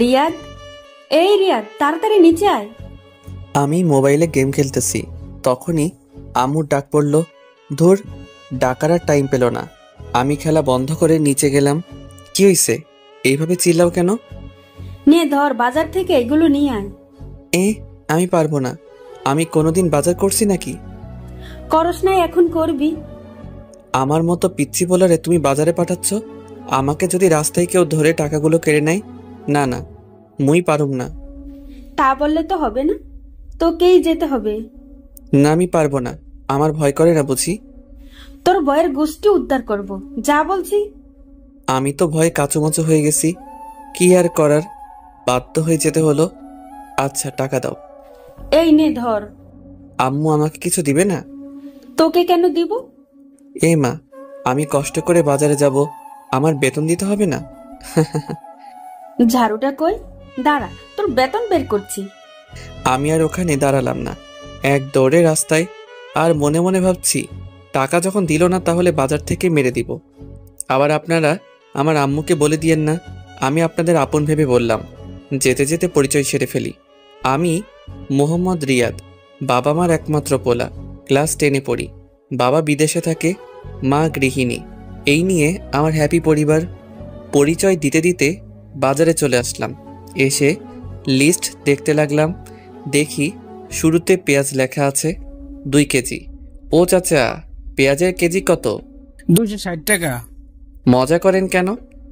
রিয়াদ, এই রিয়াদ, তাড়াতাড়ি নিচে আয়। আমি মোবাইলে গেম খেলতেছি, তখনই আম্মুর ডাক পড়ল। ধুর, ডাকার আর টাইম পেল না। আমি খেলা বন্ধ করে নিচে গেলাম। কি হয়েছে, এইভাবে চিল্লাও কেন? নে ধর, বাজার থেকে এগুলো নিয়ে আয়। আমি পারবো না। আমি কোনোদিন বাজার করছি নাকি? করস নাই, এখন করবি। আমার মতো পিচ্ছি বলারে তুমি বাজারে পাঠাচ্ছ? আমাকে যদি রাস্তায় কেউ ধরে টাকাগুলো কেড়ে নেয়? না না, মুই পারুম না। তা বললে তো হবে না, তোকেই যেতে হবে। না, আমি পারবো না। আমার ভয় করে না বুঝি? তোর ভয়ের গোষ্ঠী উদ্ধার করব, যা বলছি। আমি তো ভয়ে কাঁচুমাচু হয়ে গেছি। কি আর করার, বাধ্য হয়ে যেতে হলো। আচ্ছা, টাকা দাও। এই নে ধর। আম্মু আমাকে কিছু দিবে না? তোকে কেন দিব? মা, আমি কষ্ট করে বাজারে যাব, আমার বেতন দিতে হবে না? ঝাড়ুটা কই? দাঁড়া, তোর বেতন বের করছি। আমি আর ওখানে দাঁড়ালাম না, এক দৌড়ে রাস্তায়। আর মনে মনে ভাবছি, টাকা যখন দিল না তাহলে বাজার থেকে মেরে দিব। আবার আপনারা আমার আম্মুকে বলে দিয়েন না, আমি আপনাদের আপন ভেবে বললাম। যেতে যেতে পরিচয় সেরে ফেলি। আমি মোহাম্মদ রিয়াদ, বাবা মার একমাত্র পোলা। ক্লাস 10-এ পড়ি। বাবা বিদেশে থাকে, মা গৃহিণী। এই নিয়ে আমার হ্যাপি পরিবার। পরিচয় দিতে দিতে বাজারে চলে আসলাম। এসে লিস্ট দেখতে লাগলাম। দেখি শুরুতে পেঁয়াজ লেখা আছে 2 কেজি। ও চাচা, পেঁয়াজের কেজি কত? 260 টাকা। মজা করেন কেন?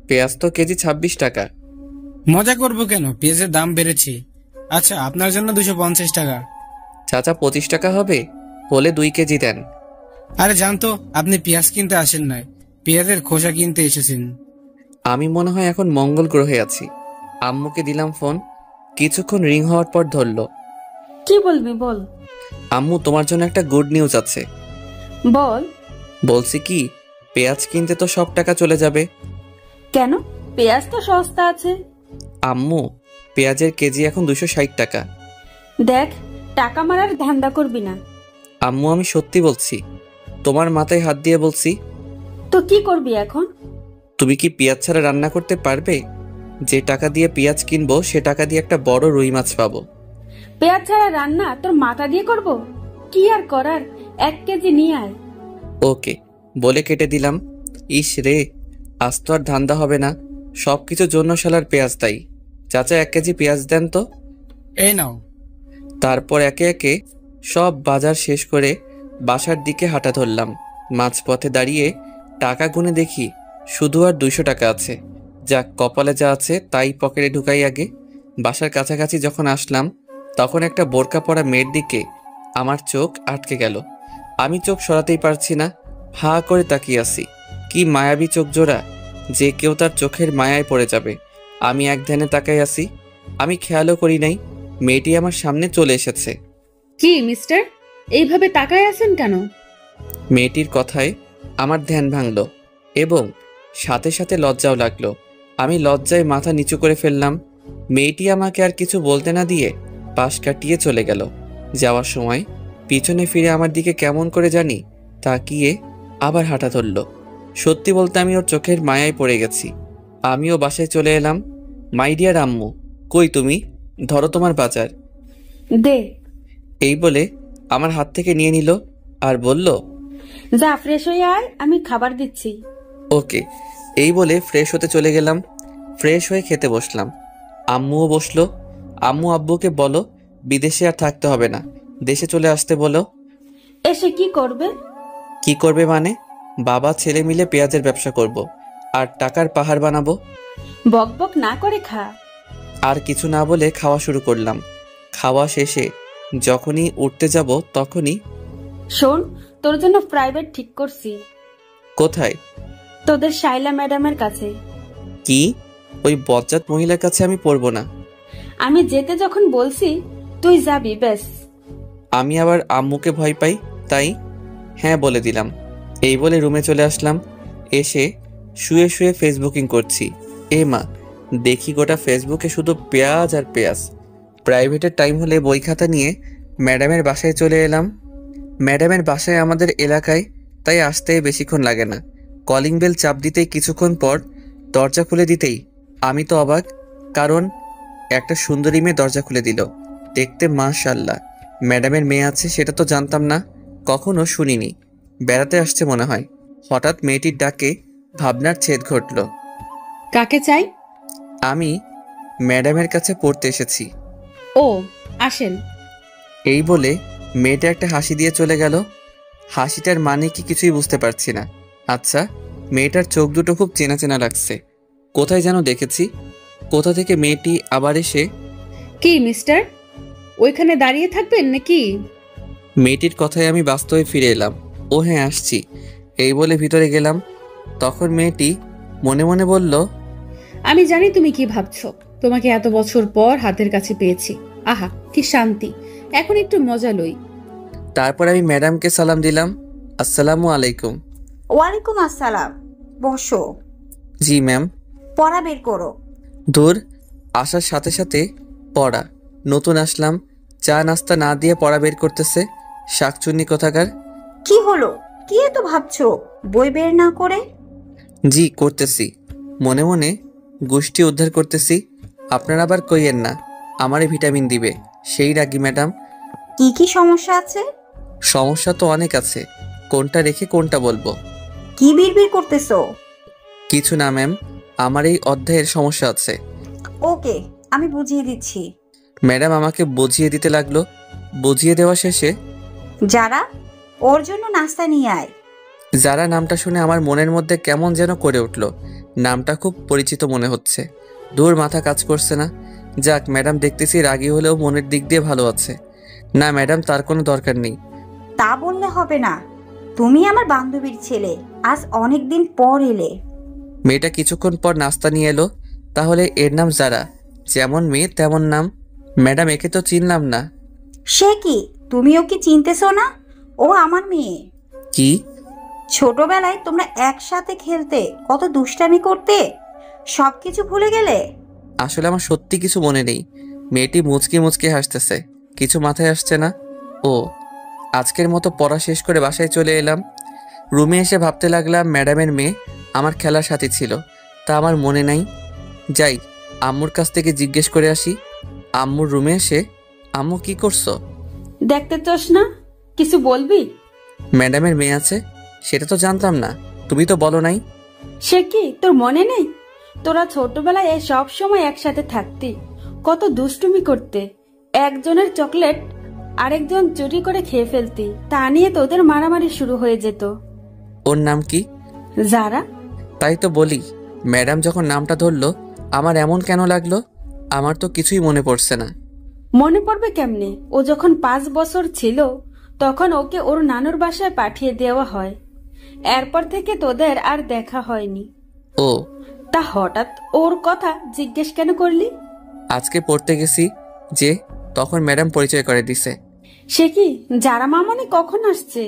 পেঁয়াজ তো কেজি 26 টাকা। মজা করব কেন, পেঁয়াজের দাম বেড়েছে। আচ্ছা, আপনার জন্য 250 টাকা। চাচা 25 টাকা হবে? হলে 2 কেজি দেন। আরে জানতো, আপনি পেঁয়াজ কিনতে আসেন নাই, পেঁয়াজের খোসা কিনতে এসেছেন। আমি মনে হয় এখন মঙ্গল গ্রহে আছি। আম্মুকে দিলাম ফোন। কিছুক্ষণ রিং হওয়ার পর ধরলো। কি বলবি বল। আম্মু, তোমার জন্য একটা গুড নিউজ আছে। বল। বলছি কি, পেঁয়াজ কিনতে তো সব টাকা চলে যাবে। কেন? পেঁয়াজ তো সস্তা আছে। আম্মু, পেঁয়াজের কেজি এখন 260 টাকা। দেখ, টাকা মারার ধান্দা করবি না। আম্মু, আমি সত্যি বলছি, তোমার মাথায় হাত দিয়ে বলছি। তো কি করবি এখন? তুমি কি পেঁয়াজ ছাড়া রান্না করতে পারবে? যে টাকা দিয়ে পেঁয়াজ কিনবো সে টাকা দিয়ে একটা বড় রুই মাছ পাবো। পেঁয়াজ ছাড়া রান্না তোর মাথা দিয়ে করব? কি আর করার, 1 কেজি নিয়ে আয়। ওকে বলে কেটে দিলাম। ইস রে, আজ তো আর ধান্দা হবে না। সবকিছুর জন্য শালার পেঁয়াজ দায়ী। চাচা, 1 কেজি পেঁয়াজ দেন তো। এই নাও। তারপর একে একে সব বাজার শেষ করে বাসার দিকে হাঁটা ধরলাম। মাঝপথে দাঁড়িয়ে টাকা গুনে দেখি শুধু আর 200 টাকা আছে। যাক, কপালে যা আছে তাই পকেটে ঢুকাই আগে। বাসার কাছাকাছি যখন আসলাম তখন একটা বোরকা পরা মেয়ের দিকে আমার চোখ আটকে গেল। আমি চোখ সরাতেই পারছি না, হাঁ করে তাকিয়ে আছি। কি মায়াবী চোখ জোড়া, যে কেউ তার চোখের মায়ায় পড়ে যাবে। আমি এক ধ্যানে তাকাই আছি। আমি খেয়ালও করি নাই মেয়েটি আমার সামনে চলে এসেছে। কি মিস্টার, এইভাবে তাকায় আছেন কেন? মেয়েটির কথায় আমার ধ্যান ভাঙল এবং সাথে সাথে লজ্জাও লাগলো। আমি লজ্জায় মাথা নিচু করে ফেললাম। মেয়েটি আমাকে আর কিছু বলতে না দিয়ে পাশ কাটিয়ে চলে গেল। যাওয়ার সময় পিছনে ফিরে আমার দিকে কেমন করে জানি তাকিয়ে আবার হাঁটা ধরল। সত্যি বলতে আমি ওর চোখের মায়ায় পড়ে গেছি। আমিও বাসায় চলে এলাম। মাই ডিয়ার আম্মু, কই তুমি? ধরো তোমার বাজার। দে। এই বলে আমার হাত থেকে নিয়ে নিল আর বলল, যা ফ্রেশ হয়ে আয়, আমি খাবার দিচ্ছি। ওকে। এই বলে ফ্রেশ হতে চলে গেলাম। ফ্রেশ হয়ে খেতে বসলাম। আম্মুও বসলো। আম্মু আব্বুকে বলো বিদেশে আর থাকতে হবে না, দেশে চলে আসতে বলো। এসে কি করবে? কি করবে মানে? বাবা ছেলে মিলে পেঁয়াজের ব্যবসা করব আর টাকার পাহাড় বানাবো। বক বক না করে খা। আর কিছু না বলে খাওয়া শুরু করলাম। খাওয়া শেষে যখনই উঠতে যাব তখনই, শোন, তোর জন্য প্রাইভেট ঠিক করছি। কোথায়? তোদের শাইলা ম্যাডামের কাছে। কি? ওই বজ্জাত মহিলার কাছে আমি পড়বো না। আমি যেতে যখন বলছি তুই যাবি, ব্যাস। আমি আবার আম্মুকে ভয় পাই, তাই হ্যাঁ বলে দিলাম। এই বলে রুমে চলে আসলাম। এসে শুয়ে শুয়ে ফেসবুকিং করছি। মা, দেখি গোটা ফেসবুকে শুধু পেঁয়াজ আর পেঁয়াজ। প্রাইভেটের টাইম হলে বই খাতা নিয়ে ম্যাডামের বাসায় চলে এলাম। ম্যাডামের বাসায় আমাদের এলাকায়, তাই আসতে বেশিক্ষণ লাগে না। কলিং বেল চাপ দিতেই কিছুক্ষণ পর দরজা খুলে দিতেই আমি তো অবাক, কারণ একটা সুন্দরী মেয়ে দরজা খুলে দিল। দেখতে মাশাআল্লাহ। ম্যাডামের মেয়ে আছে সেটা তো জানতাম না, কখনো শুনিনি। বেড়াতে আসছে মনে হয়। হঠাৎ মেয়েটির ডাকে ভাবনার ছেদ ঘটল। কাকে চাই? আমি ম্যাডামের কাছে পড়তে এসেছি। ও, আসেন। এই বলে মেয়েটা একটা হাসি দিয়ে চলে গেল। হাসিটার মানে কি কিছুই বুঝতে পারছি না। আচ্ছা, মেয়েটার চোখ দুটো খুব চেনা চেনা লাগছে। কোথায় যেন দেখেছি। কোথা থেকে মেয়েটি আবার এসে। কি মিস্টার, ওইখানে দাঁড়িয়ে থাকবেন নাকি? মেয়েটির কথায় আমি বাস্তবে ফিরে এলাম। ও হ্যাঁ, আসছি। এই বলে ভিতরে গেলাম। তখন মেয়েটি মনে মনে বলল, আমি জানি তুমি কি ভাবছো। তোমাকে এত বছর পর হাতের কাছে পেয়েছি। আহা, কি শান্তি। এখন একটু মজা লই। তারপর আমি ম্যাডামকে সালাম দিলাম। আসসালামু আলাইকুম। ওয়ালাইকুম আসসালাম। বসো। জি ম্যাম। পড়া বের করো। দূর, আসার সাথে সাথে পড়া। নতুন আসলাম, চা নাস্তা না দিয়ে পড়া বের করতেছে। শাকচুন্নি কোথাকার। কি হলো? কি এত ভাবছো বই বের না করে? জি করতেছি, মনে মনে গোষ্ঠী উদ্ধার করতেছি। আপনারা আবার কইয়েন না আমারে ভিটামিন দিবে, সেই রাগি ম্যাডাম। কি কি সমস্যা আছে? সমস্যা তো অনেক আছে, কোনটা রেখে কোনটা বলবো? কি বিড়বিড় করতেছো? কিছু না ম্যাম, আমার এই অধ্যায়ের সমস্যা আছে। ওকে, আমি বুঝিয়ে দিচ্ছি। ম্যাডাম আমাকে বুঝিয়ে দিতে লাগলো। বুঝিয়ে দেওয়া শেষে, যারা, ওর জন্য নাস্তা নিয়ে আয়। যারা নামটা শুনে আমার মনের মধ্যে কেমন যেন করে উঠল। নামটা খুব পরিচিত মনে হচ্ছে। দূর, মাথা কাজ করছে না। যাক, ম্যাডাম দেখতেছি রাগী হলেও মনের দিক দিয়ে ভালো আছে। না ম্যাডাম, তার কোনো দরকার নেই। তা বললে হবে না। তুমি আমার বান্ধবীর ছেলে, আজ অনেক দিন পর এলে। মেয়েটা কিছুক্ষণ পর নাস্তা নিয়ে এলো। তাহলে এর নাম যারা, যেমন মেয়ে তেমন নাম। ম্যাডাম, একে তো চিনলাম না। সে কি, তুমি ওকে চিনতেছো না? ও আমার মেয়ে। কি? ছোটবেলায় তোমরা একসাথে খেলতে, কত দুষ্টামি করতে, সবকিছু ভুলে গেলে? আসলে আমার সত্যি কিছু মনে নেই। মেয়েটি মুচকি মুচকি হাসতেছে, কিছু মাথায় আসছে না। ও, আজকের মতো পড়া শেষ করে বাসায় চলে এলাম। রুমে এসে ভাবতে লাগলাম ম্যাডামের মেয়ে আমার খেলার সাথী ছিল, তা আমার মনে নাই। যাই, আম্মুর কাছ থেকে জিজ্ঞেস করে আসি। আম্মুর রুমে এসে, আম্মু কি করছো? দেখতে চাস না? কিছু বলবি? ম্যাডামের মেয়ে আছে সেটা তো জানতাম না, তুমি তো বলো নাই। সে কি তোর মনে নেই? তোরা ছোটবেলায় সব সময় একসাথে থাকতি, কত দুষ্টুমি করতে। একজনের চকলেট আরেকজন চুরি করে খেয়ে ফেলতি, তা নিয়ে তোদের মারামারি শুরু হয়ে যেত। ওর নাম কি? যারা। তাই তো বলি, ম্যাডাম যখন নামটা ধরলো আমার এমন কেন লাগলো? আমার তো কিছুই মনে পড়ছে না। মনে পড়বে কেমনে? ও যখন 5 বছর ছিল তখন ওকে ওর নানুর বাসায় পাঠিয়ে দেওয়া হয়। এরপর থেকে তোদের আর দেখা হয়নি। ও, তা হঠাৎ ওর কথা জিজ্ঞেস কেন করলি? আজকে পড়তে গেছি যে, তখন ম্যাডাম পরিচয় করে দিছে। সে কি, যারা মামনি কখন আসছে?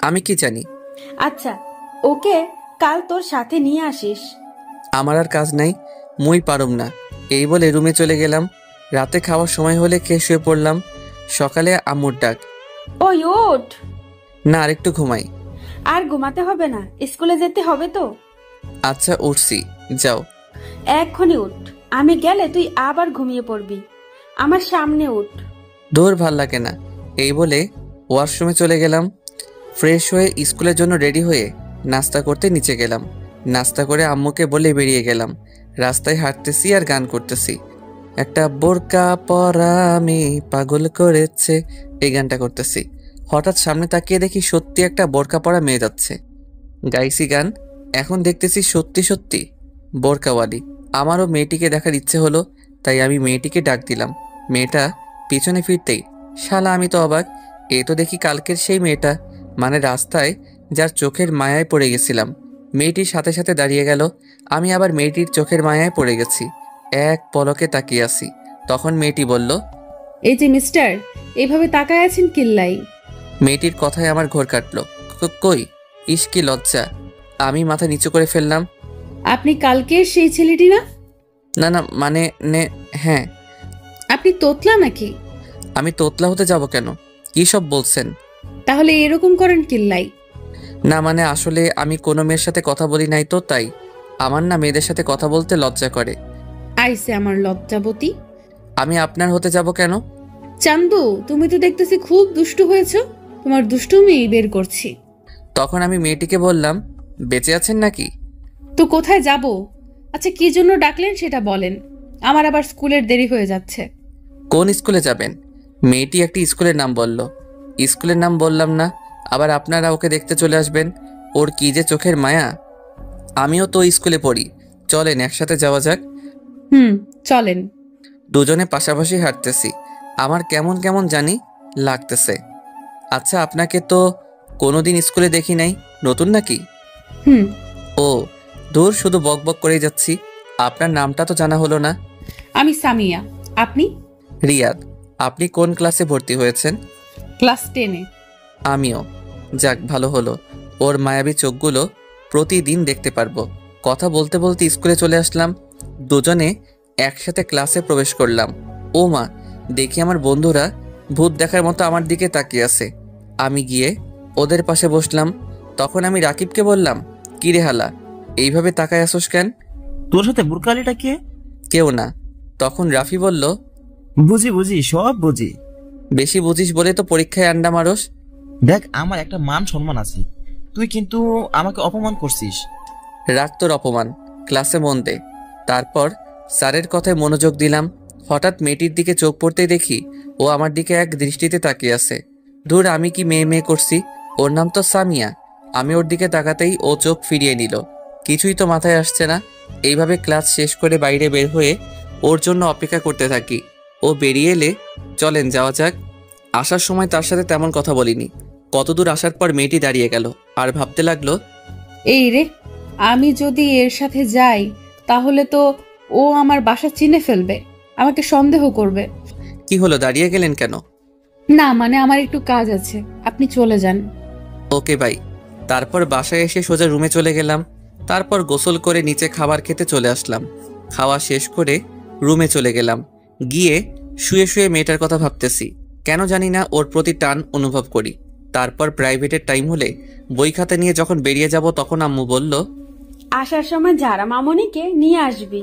আমি কি জানি। আচ্ছা, ওকে কাল তোর সাথে নিয়ে আসিস। আমার আর কাজ নাই, মুই পারুম না। এই বলে রুমে চলে গেলাম। রাতে খাওয়ার সময় হলে খেয়ে শুয়ে পড়লাম। সকালে আম্মুর ডাক। ওই ওঠ। না, আরেকটু ঘুমাই। আর ঘুমাতে হবে না, স্কুলে যেতে হবে তো। আচ্ছা উঠছি, যাও। এক্ষুনি উঠ, আমি গেলে তুই আবার ঘুমিয়ে পড়বি। আমার সামনে উঠ। দূর, ভাল লাগে না। এই বলে ওয়াশরুমে চলে গেলাম। ফ্রেশ হয়ে স্কুলের জন্য রেডি হয়ে নাস্তা করতে নিচে গেলাম। নাস্তা করে আম্মুকে বলে বেরিয়ে গেলাম। রাস্তায় হাঁটতেছি আর গান করতেছি। একটা বোরকা পরা আমি পাগল করেছে, এই গানটা করতেছি। হঠাৎ সামনে তাকিয়ে দেখি সত্যি একটা বোরকা পরা মেয়ে যাচ্ছে। গাইছি গান, এখন দেখতেছি সত্যি সত্যি বোরকাওয়ালি। আমারও মেয়েটিকে দেখার ইচ্ছে হলো, তাই আমি মেয়েটিকে ডাক দিলাম। মেয়েটা পিছনে ফিরতেই, শালা আমি তো অবাক, এ তো দেখি কালকের সেই মেয়েটা, মানে রাস্তায় যার চোখের মায়ায় পড়ে গেছিলাম। মেয়েটির সাথে সাথে দাঁড়িয়ে গেল। আমি আবার মেয়েটির চোখের মায়ায় পড়ে গেছি। এক পলকে তাকিয়ে আছি। তখন মেয়েটি বলল, এই যে মিস্টার, এইভাবে তাকায় আছেন কিল্লাই? মেয়েটির কথায় আমার ঘোর কাটলো। কই, ইস কি লজ্জা। আমি মাথা নিচু করে ফেললাম। আপনি কালকে সেই ছেলেটি না? না না, মানে হ্যাঁ। আপনি তোতলা নাকি? আমি তোতলা হতে যাব কেন? কি সব বলছেন? তাহলে এরকম করেন কিল্লাই? না মানে আসলে আমি কোনো মেয়ের সাথে কথা বলি নাই তো, তাই। আমার না মেয়েদের সাথে কথা বলতে লজ্জা করে। আইসে আমার লজ্জাবতী। আমি আপনার হতে যাব কেন? চান্দু, তুমি তো দেখতেছি খুব দুষ্টু হয়েছো। তোমার দুষ্টুমি বের করছি। তখন আমি মেয়েটিকে বললাম, বেঁচে আছেন নাকি? তো কোথায় যাব? আচ্ছা, কি জন্য ডাকলেন সেটা বলেন। আমার আবার স্কুলের দেরি হয়ে যাচ্ছে। কোন স্কুলে যাবেন? মেয়েটি একটি স্কুলের নাম বলল। স্কুলের নাম বললাম না, আবার আপনারা ওকে দেখতে চলে আসবেন। ওর কি যে চোখের মায়া। আমিও তো স্কুলে পড়ি, চলেন একসাথে যাওয়া যাক। চলেন। দুজনে পাশাপাশি হাঁটতেছি, আমার কেমন কেমন জানি লাগতেছে। আচ্ছা, আপনাকে তো কোনোদিন স্কুলে দেখি নাই, নতুন নাকি? ও দূর, শুধু বক বক করেই যাচ্ছি। আপনার নামটা তো জানা হলো না। আমি সামিয়া। আপনি? রিয়াদ। আপনি কোন ক্লাসে ভর্তি হয়েছেন? ক্লাস 10-এ। আমিও। যাক, ভালো হলো। ওর মায়াবী চোখগুলো প্রতিদিন দেখতে পারবো। কথা বলতে বলতে স্কুলে চলে আসলাম। দুজনে একসাথে ক্লাসে প্রবেশ করলাম। ও মা, দেখি আমার বন্ধুরা ভূত দেখার মতো আমার দিকে তাকিয়ে আছে। আমি গিয়ে ওদের পাশে বসলাম। তখন আমি রাকিবকে বললাম, কি রে হালা, এইভাবে তাকায় আসোস কেন? তোর সাথে বুরকালিটা কে? কেউ না। তখন রাফি বলল, বুঝি বুঝি, সব বুঝি। বেশি বুঝিস বলে তো পরীক্ষায় আন্ডা মারস। দেখ, আমার একটা মান সম্মান আছে, তুই কিন্তু আমাকে অপমান করছিস। রাখ তোর অপমান, ক্লাসে মন দে। তারপর স্যারের কথায় মনোযোগ দিলাম। হঠাৎ মেয়েটির দিকে চোখ পড়তেই দেখি ও আমার দিকে এক দৃষ্টিতে তাকিয়ে আছে। ধুর, আমি কি মেয়ে মেয়ে করছি? ওর নাম তো সামিয়া। আমি ওর দিকে তাকাতেই ও চোখ ফিরিয়ে নিল। কিছুই তো মাথায় আসছে না। এইভাবে ক্লাস শেষ করে বাইরে বের হয়ে ওর জন্য অপেক্ষা করতে থাকি। ও বেরিয়ে এলে চলেন যাওয়া যাক। আসার সময় তার সাথে তেমন কথা বলিনি। কতদূর আসার পর মেয়েটি দাঁড়িয়ে গেল আর ভাবতে লাগলো, এই রে, আমি যদি এর সাথে যাই তাহলে তো ও আমার বাসা চিনে ফেলবে, আমাকে সন্দেহ করবে। কি হলো, দাঁড়িয়ে গেলেন কেন? না মানে আমার একটু কাজ আছে, আপনি চলে যান। Okay bye. তারপর বাসায় এসে সোজা রুমে চলে গেলাম। তারপর গোসল করে নিচে খাবার খেতে চলে আসলাম। খাওয়া শেষ করে রুমে চলে গেলাম। গিয়ে শুয়ে শুয়ে মেয়েটার কথা ভাবতেছি। কেন জানি না ওর প্রতি টান অনুভব করি। তারপর প্রাইভেটের টাইম হলে বই খাতা নিয়ে যখন বেরিয়ে যাব তখন আম্মু বলল, আসার সময় যারা মামনিকে নিয়ে আসবি।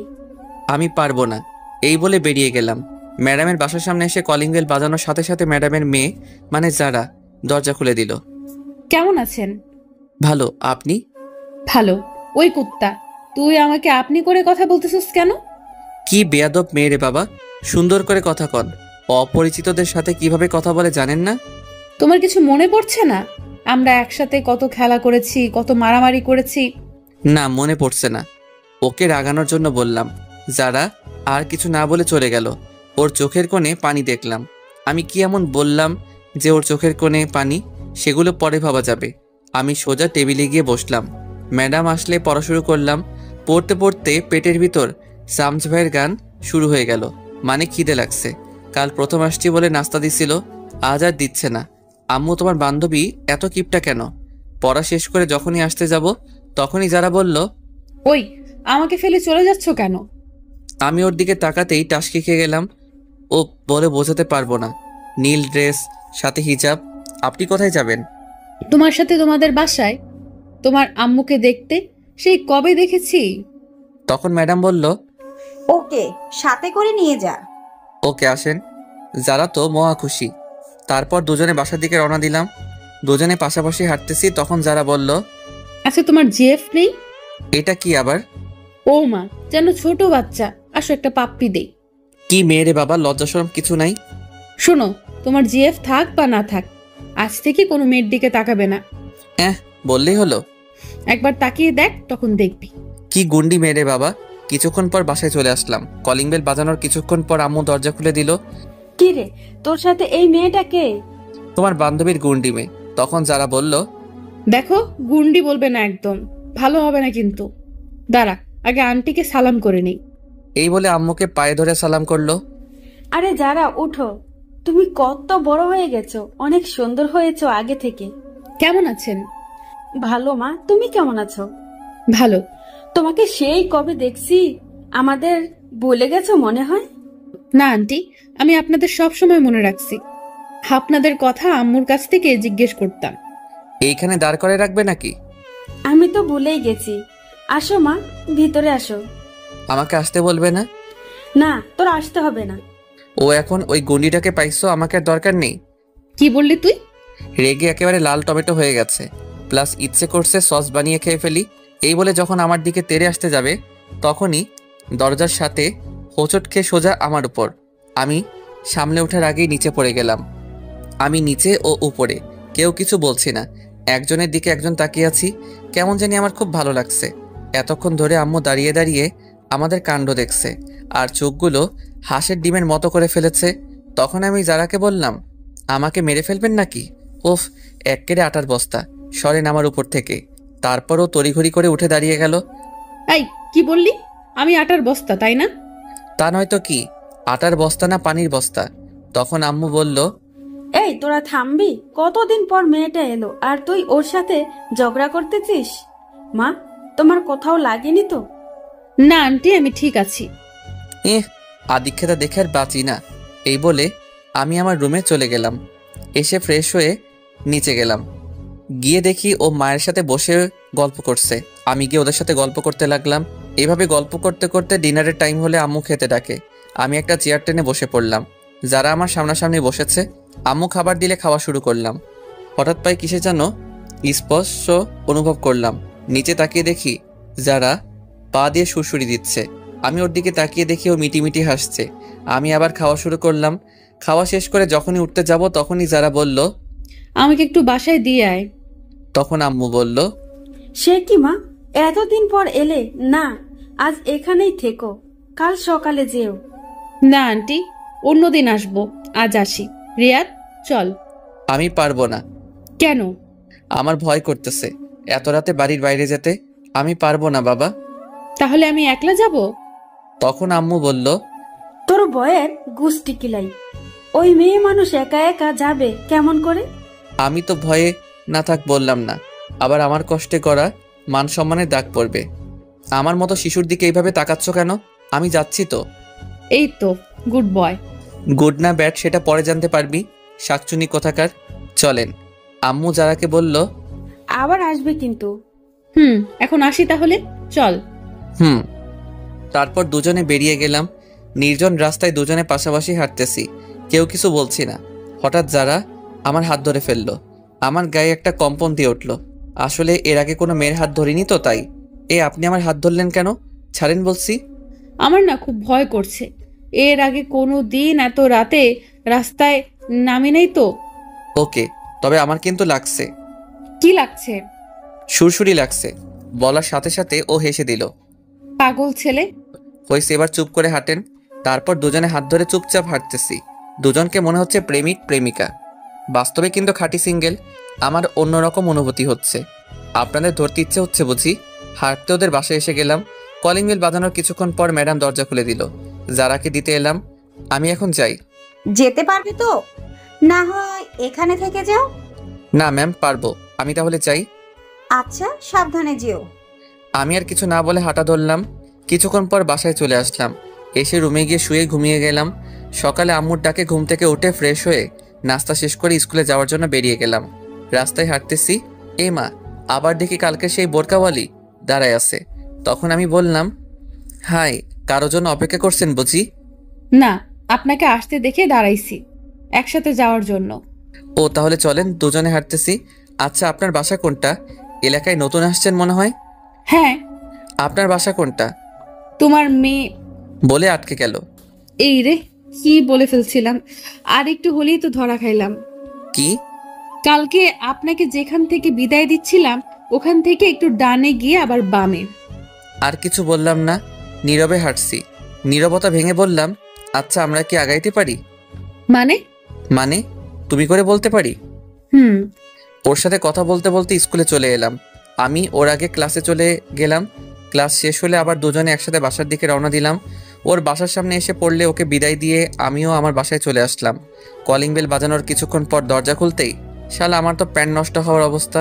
আমি পারবো না, এই বলে বেরিয়ে গেলাম। ম্যাডামের বাসার সামনে এসে কলিং বেল বাজানোর সাথে সাথে ম্যাডামের মেয়ে মানে যারা দরজা খুলে দিল। কেমন আছেন? ভালো, আপনি? ভালো। ওই কুত্তা, তুই আমাকে আপনি করে কথা বলতেছিস কেন? কি বেয়াদব মেয়ে রে বাবা, সুন্দর করে কথা কন। অপরিচিতদের সাথে কিভাবে কথা বলে জানেন না? তোমার কিছু মনে পড়ছে না? আমরা একসাথে কত খেলা করেছি, কত মারামারি করেছি। না, মনে পড়ছে না। ওকে রাগানোর জন্য বললাম। যারা আর কিছু না বলে চলে গেল। ওর চোখের কোণে পানি দেখলাম। আমি কি এমন বললাম যে ওর চোখের কোণে পানি? সেগুলো পরে ভাবা যাবে। আমি সোজা টেবিলে গিয়ে বসলাম। ম্যাডাম আসলে পড়া শুরু করলাম। পড়তে পড়তে পেটের ভিতর সামস ভাইয়ের গান শুরু হয়ে গেল। মানে খিদে লাগছে। কাল প্রথম আসছি বলে নাস্তা দিছিল, আজ আর দিচ্ছে না। আম্মু, তোমার বান্ধবী এত কিপটা কেন? পড়া শেষ করে যখনই আসতে যাব তখনই যারা বলল, ওই, আমাকে ফেলে চলে যাচ্ছ কেন? আমি ওর দিকে তাকাতেই টাসকি খেয়ে গেলাম। ও বলে বোঝাতে পারবো না। নীল ড্রেস, সাথে হিজাব। আপনি কোথায় যাবেন? তোমার সাথে তোমাদের বাসায়। তোমার আম্মুকে দেখতে সেই কবে দেখেছি। তখন ম্যাডাম বলল, ওকে সাথে করে নিয়ে যা। ওকে আসেন। যারা তো মহা খুশি। তারপর দুজনে বাসার দিকে রওনা দিলাম। দুজনে পাশাপাশি হাঁটতেছি, তখন যারা বলল, আচ্ছা, তোমার জিএফ নেই? এটা কি আবার? ও মা, যেন ছোট বাচ্চা। আসো একটা পাপ্পি দেই। কি মেয়েরে বাবা, লজ্জাশরম কিছু নাই? শোনো, তোমার জিএফ থাক বা না থাক, আজ থেকে কোনো মেয়ের দিকে তাকাবে না। বললেই হলো। একবার তাকিয়ে দেখ, তখন দেখবি। কি গুন্ডি মেয়েরে বাবা। কিছুক্ষণ পর বাসায় চলে আসলাম। কলিং বেল বাজানোর কিছুক্ষণ পর আম্মু দরজা খুলে দিল। কি রে, তোর সাথে এই মেয়েটা কে? তোমার বান্ধবীর গুন্ডি মেয়ে। তখন যারা বলল, দেখো, গুন্ডি বলবে না একদম, ভালো হবে না কিন্তু। দাঁড়া, আগে আন্টিকে সালাম করে নেই। এই বলে আম্মুকে পায়ে ধরে সালাম করলো। আরে যারা, উঠো। তুমি কত বড় হয়ে গেছো, অনেক সুন্দর হয়েছো আগে থেকে। কেমন আছেন? ভালো মা, তুমি কেমন আছো? ভালো। তোমাকে সেই কবে দেখছি, আমাদের ভুলে গেছো মনে হয়। না আন্টি, আমি আপনাদের সব সময় মনে রাখছি। আপনাদের কথা আম্মুর কাছ থেকে জিজ্ঞেস করতাম। এইখানে দাঁড় করে রাখবে নাকি? আমি তো ভুলেই গেছি। আসো মা, ভিতরে আসো। আমাকে আসতে বলবে না? না, তোর আসতে হবে না। ও এখন ওই গুন্ডিটাকে পাইছো, আমাকে আর দরকার নেই। কি বললি তুই? রেগে একেবারে লাল টমেটো হয়ে গেছে, প্লাস ইচ্ছে করছে সস বানিয়ে খেয়ে ফেলি। এই বলে যখন আমার দিকে তেড়ে আসতে যাবে তখনই দরজার সাথে হোঁচট খেয়ে সোজা আমার উপর। আমি সামলে ওঠার আগেই নিচে পড়ে গেলাম। আমি নিচে ও উপরে, কেউ কিছু বলছি না, একজনের দিকে একজন তাকিয়ে আছি। কেমন জানি আমার খুব ভালো লাগছে। এতক্ষণ ধরে আম্মু দাঁড়িয়ে দাঁড়িয়ে আমাদের কাণ্ড দেখছে আর চোখগুলো হাঁসের ডিমের মতো করে ফেলেছে। তখন আমি যারাকে বললাম, আমাকে মেরে ফেলবেন নাকি? ওফ, এক্কেরে আটার বস্তা, সরেন আমার উপর থেকে। তারপরও তড়িঘড়ি করে উঠে দাঁড়িয়ে গেল। এই কি বললি? আমি আটার বস্তা, তাই না? তা নয়তো কি, আটার বস্তা না পানির বস্তা? তখন আম্মু বলল, এই তোরা থামবি? কতদিন পর মেয়েটা এলো আর তুই ওর সাথে ঝগড়া করতেছিস? মা, তোমার কোথাও লাগেনি তো? না আন্টি, আমি ঠিক আছি। আদিক্ষেতা দেখে আর বাঁচি না। এই বলে আমি আমার রুমে চলে গেলাম। এসে ফ্রেশ হয়ে নিচে গেলাম। গিয়ে দেখি ও মায়ের সাথে বসে গল্প করছে। আমি গিয়ে ওদের সাথে গল্প করতে লাগলাম। এভাবে গল্প করতে করতে ডিনারের টাইম হলে আম্মু খেতে ডাকে। আমি একটা চেয়ার টেনে বসে পড়লাম। যারা আমার সামনাসামনি বসেছে, আম্মু খাবার দিলে খাওয়া শুরু করলাম। হঠাৎ পায়ে কিসে যেন স্পর্শ অনুভব করলাম। নিচে তাকিয়ে দেখি যারা পা দিয়ে সুরসুরি দিচ্ছে। আমি ওর দিকে তাকিয়ে দেখি ও মিটিমিটি হাসছে। আমি আবার খাওয়া শুরু করলাম। খাওয়া শেষ করে যখনই উঠতে যাব তখনই যারা বলল, আমাকে একটু বাসায় দিয়ে আয়। তখন আম্মু বলল, সে কি মা, এতদিন পর এলে? না, আজ এখানেই থেকো, কাল সকালে যেও। না আন্টি, অন্যদিন আসবো, আজ আসি। রিয়াদ, চল। আমি পারবো না। কেন? আমার ভয় করতেছে এত রাতে বাড়ির বাইরে যেতে। আমি পারবো না বাবা। তাহলে আমি একলা যাব? তখন আম্মু বলল, তোর বয়ের গুষ্টি কিলাই, ওই মেয়ে মানুষ একা একা যাবে কেমন করে? আমি তো ভয়ে না থাক বললাম না, আবার আমার কষ্টে করা মান সম্মানের দাগ পড়বে। আমার মতো শিশুর দিকে এইভাবে তাকাচ্ছ কেন? আমি যাচ্ছি তো। এই তো, গুড বয়। গুড না ব্যাড সেটা পরে জানতে পারবি, শাকচুনি কোথাকার। চলেন। আম্মু যারাকে বলল, আবার আসবে কিন্তু। এখন আসি তাহলে, চল। তারপর দুজনে বেরিয়ে গেলাম। নির্জন রাস্তায় দুজনে পাশাপাশি হাঁটতেছি, কেউ কিছু বলছি না। হঠাৎ যারা আমার হাত ধরে ফেললো। আমার গায়ে একটা কম্পন দিয়ে উঠল। আসলে এর আগে কোনো মেয়ের হাত ধরিনি তো, তাই। আপনি আমার হাত ধরলেন কেন? ছাড়েন বলছি। আমার না খুব ভয় করছে। এর আগে কোনো দিন এত রাতে রাস্তায় নামি নেই তো। ওকে, তবে আমার কিন্তু লাগছে। কি লাগছে? সুরসুরি লাগছে। বলার সাথে সাথে ও হেসে দিল। পাগল ছেলে। হয়েছে, এবার চুপ করে হাঁটেন। তারপর দুজনে হাত ধরে চুপচাপ হাঁটতেছি। দুজনকে মনে হচ্ছে প্রেমিক প্রেমিকা। বাস্তবে কিন্তু খাঁটি সিঙ্গেল। আমার অন্যরকম অনুভূতি হচ্ছে। আপনাদের ধরতে ইচ্ছে হচ্ছে বুঝি? হাঁটতে ওদের বাসায় এসে গেলাম। কলিং বেল বাজানোর কিছুক্ষণ পর ম্যাডাম দরজা খুলে দিল। যারাকে দিতে এলাম। আমি এখন যাই। যেতে পারবে তো? না হয় এখানে থেকে যাও। না ম্যাম, পারবো। আমি তাহলে যাই। আচ্ছা, সাবধানে যেও। আমি আর কিছু না বলে হাঁটা ধরলাম। কিছুক্ষণ পর বাসায় চলে আসলাম। এসে রুমে গিয়ে শুয়ে ঘুমিয়ে গেলাম। সকালে আম্মুর ডাকে ঘুম থেকে উঠে ফ্রেশ হয়ে নাস্তা শেষ করে স্কুলে যাওয়ার জন্য বেরিয়ে গেলাম। রাস্তায় হাঁটতেছি, মা, আবার দেখি কালকে সেই বোরকাওয়ালি দাঁড়ায় আছে। তখন আমি বললাম, হাই, কারো জন্য অপেক্ষা করছেন বুঝি? না, আপনাকে আসতে দেখে দাঁড়াইছি একসাথে যাওয়ার জন্য। ও, তাহলে চলেন, দুজনে হাঁটতেছি। আচ্ছা, আপনার বাসা কোনটা? এলাকায় নতুন আসছেন মনে হয়। হ্যাঁ। আপনার বাসা কোনটা? তোমার মেয়ে বলে আটকে গেল। এই রে, কি বলে ফেলছিলাম। আর একটু হলেই তো ধরা খাইলাম। কি? কালকে আপনাকে যেখান থেকে বিদায় দিচ্ছিলাম ওখান থেকে একটু ডানে গিয়ে আবার বামে। আর কিছু বললাম না, নীরবে হাঁটছি। নীরবতা ভেঙে বললাম, আচ্ছা, আমরা কি আগাইতে পারি? মানে? তুমি করে বলতে পারি। ওর সাথে কথা বলতে বলতে স্কুলে চলে এলাম। আমি ওর আগে ক্লাসে চলে গেলাম। ক্লাস শেষ হলে আবার দুজনে একসাথে বাসার দিকে রওনা দিলাম। ওর বাসার সামনে এসে পড়লে ওকে বিদায় দিয়ে আমিও আমার বাসায় চলে আসলাম। কলিং বেল বাজানোর কিছুক্ষণ পর দরজা খুলতেই শালা আমার তো প্যান্ট নষ্ট হওয়ার অবস্থা।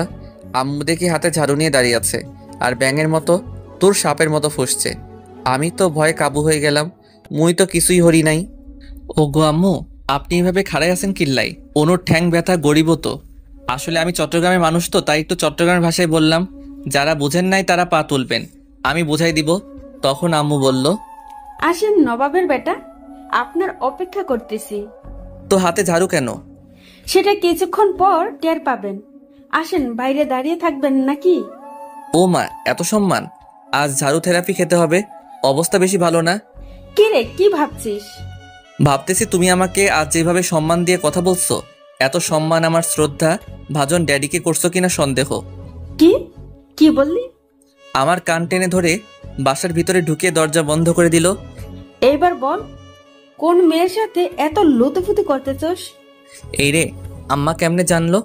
আম্মু দেখি হাতে ঝাড়ু নিয়ে দাঁড়িয়ে আছে আর ব্যাঙের মতো তোর সাপের মতো ফুসছে। আমি তো ভয়ে কাবু হয়ে গেলাম। মুই তো কিছুই হরি নাই। ও গো আম্মু, আপনি এভাবে খাড়াই আছেন কিল্লাই? অনুর ঠ্যাং ব্যথা গড়িব তো। আসলে আমি চট্টগ্রামের মানুষ তো, তাই একটু চট্টগ্রামের ভাষায় বললাম। যারা বুঝেন নাই তারা পা তুলবেন, আমি বুঝাই দিব। তখন আম্মু বলল, আসেন নবাবের বেটা, আপনার অপেক্ষা করতেছি। তো হাতে ঝাড়ু কেন? সেটা কিছুক্ষণ পর টের পাবেন। আসেন, বাইরে দাঁড়িয়ে থাকবেন নাকি? ও মা, এত সম্মান! আজ ঝাড়ু থেরাপি খেতে হবে। অবস্থা বেশি ভালো না। কি রে, কি ভাবছিস? ভাবতেছি তুমি আমাকে আজ যেভাবে সম্মান দিয়ে কথা বলছো, এত সম্মান আমার শ্রদ্ধা ভাজন ড্যাডিকে করছো কিনা সন্দেহ। কি কি বললি? আমার কান টেনে ধরে বাসার ভিতরে ঢুকিয়ে দরজা বন্ধ করে দিল। এইবার বল, কোন মেয়ের সাথে এত লুতুফুতু করতেছস? এই রে, আম্মা কেমনে জানলো?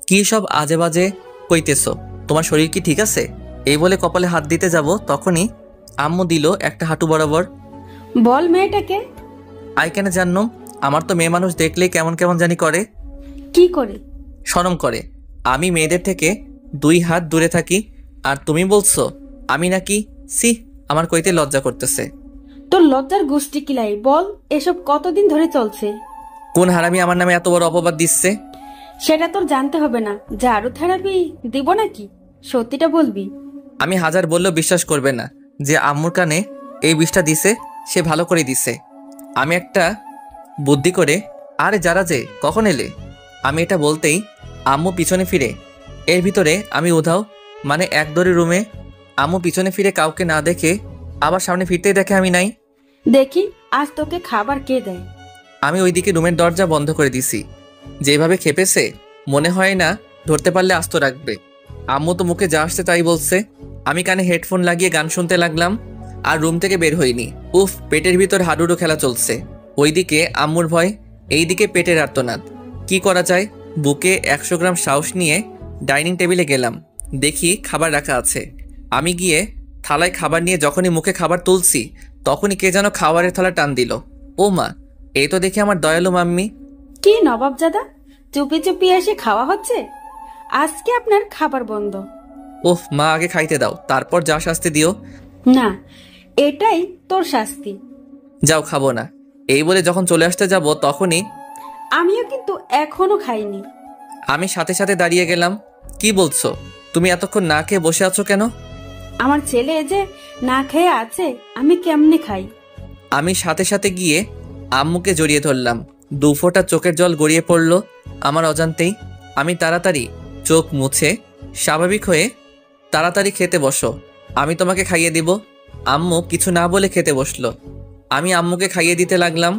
কি সব আজে বাজে কইতেছো? তোমার শরীর কি ঠিক আছে? এই বলে কপালে হাত দিতে যাব, তখনই আম্মু দিল একটা হাঁটু বরাবর। বল মেয়েটাকে। আই কেন জানলাম? আমার তো মেয়ে মানুষ দেখলেই কেমন কেমন জানি করে। কি করে? শরম করে। আমি মেয়েদের থেকে 2 হাত দূরে থাকি, আর তুমি বলছো আমি নাকি? সি, আমার কইতে লজ্জা করতেছে। তোর লজ্জার গোষ্ঠী কিলাই, বল এসব কতদিন ধরে চলছে? কোন হারামি আমার নামে এত বড় অপবাদ দিচ্ছে? সেটা তোর জানতে হবে না। ঝাড়ু থেরাপি দিব নাকি? সত্যিটা বলবি। আমি হাজার বললেও বিশ্বাস করবে না যে আম্মুর কানে এই বিষটা দিছে, সে ভালো করে দিছে। আমি একটা বুদ্ধি করে, আরে যারা যে কখন এলে, আমি এটা বলতেই আম্মু পিছনে ফিরে। এর ভিতরে আমি উধাও, মানে এক দড়ি রুমে। আম্মু পিছনে ফিরে কাউকে না দেখে আবার সামনে ফিরতেই দেখে আমি নাই। দেখি আজ তোকে খাবার কে দেয়। আমি ওইদিকে রুমের দরজা বন্ধ করে দিছি। যেভাবে খেপেছে, মনে হয় না ধরতে পারলে আস্ত রাখবে। আম্মু তো মুখে যা আসছে তাই বলছে। আমি কানে হেডফোন লাগিয়ে গান শুনতে লাগলাম, আর রুম থেকে বের হইনি। উফ, পেটের ভিতর হাডুডু খেলা চলছে। ওইদিকে আম্মুর ভয়, এইদিকে পেটের আর্তনাদ। কি করা যায়? বুকে 100 গ্রাম সাহস নিয়ে ডাইনিং টেবিলে গেলাম। দেখি খাবার রাখা আছে। আমি গিয়ে থালায় খাবার নিয়ে যখনই মুখে খাবার তুলছি, তখনই কে যেন খাবারের থালা টান দিল। ও মা, এই তো দেখি আমার দয়ালু মাম্মি। কি নবাবজাদা, চুপি চুপি এসে খাওয়া হচ্ছে? আজকে আপনার খাবার বন্ধ। ওহ মা, আগে খাইতে দাও, তারপর যা শাস্তি দিও। না, এটাই তোর শাস্তি। যাও, খাবো না। এই বলে যখন চলে আসতে যাব, তখনই আমিও কিন্তু এখনো খাইনি। আমি সাথে সাথে দাঁড়িয়ে গেলাম। কি বলছো? তুমি এতক্ষণ না খেয়ে বসে আছো কেন? আমার ছেলে যে না খেয়ে আছে, আমি কেমনে খাই? আমি সাথে সাথে গিয়ে আম্মুকে জড়িয়ে ধরলাম। 2 ফোঁটা চোখের জল গড়িয়ে পড়ল আমার অজান্তেই। আমি তাড়াতাড়ি চোখ মুছে স্বাভাবিক হয়ে, তাড়াতাড়ি খেতে বসো, আমি তোমাকে খাইয়ে দিব। আম্মু কিছু না বলে খেতে বসলো। আমি আম্মুকে খাইয়ে দিতে লাগলাম,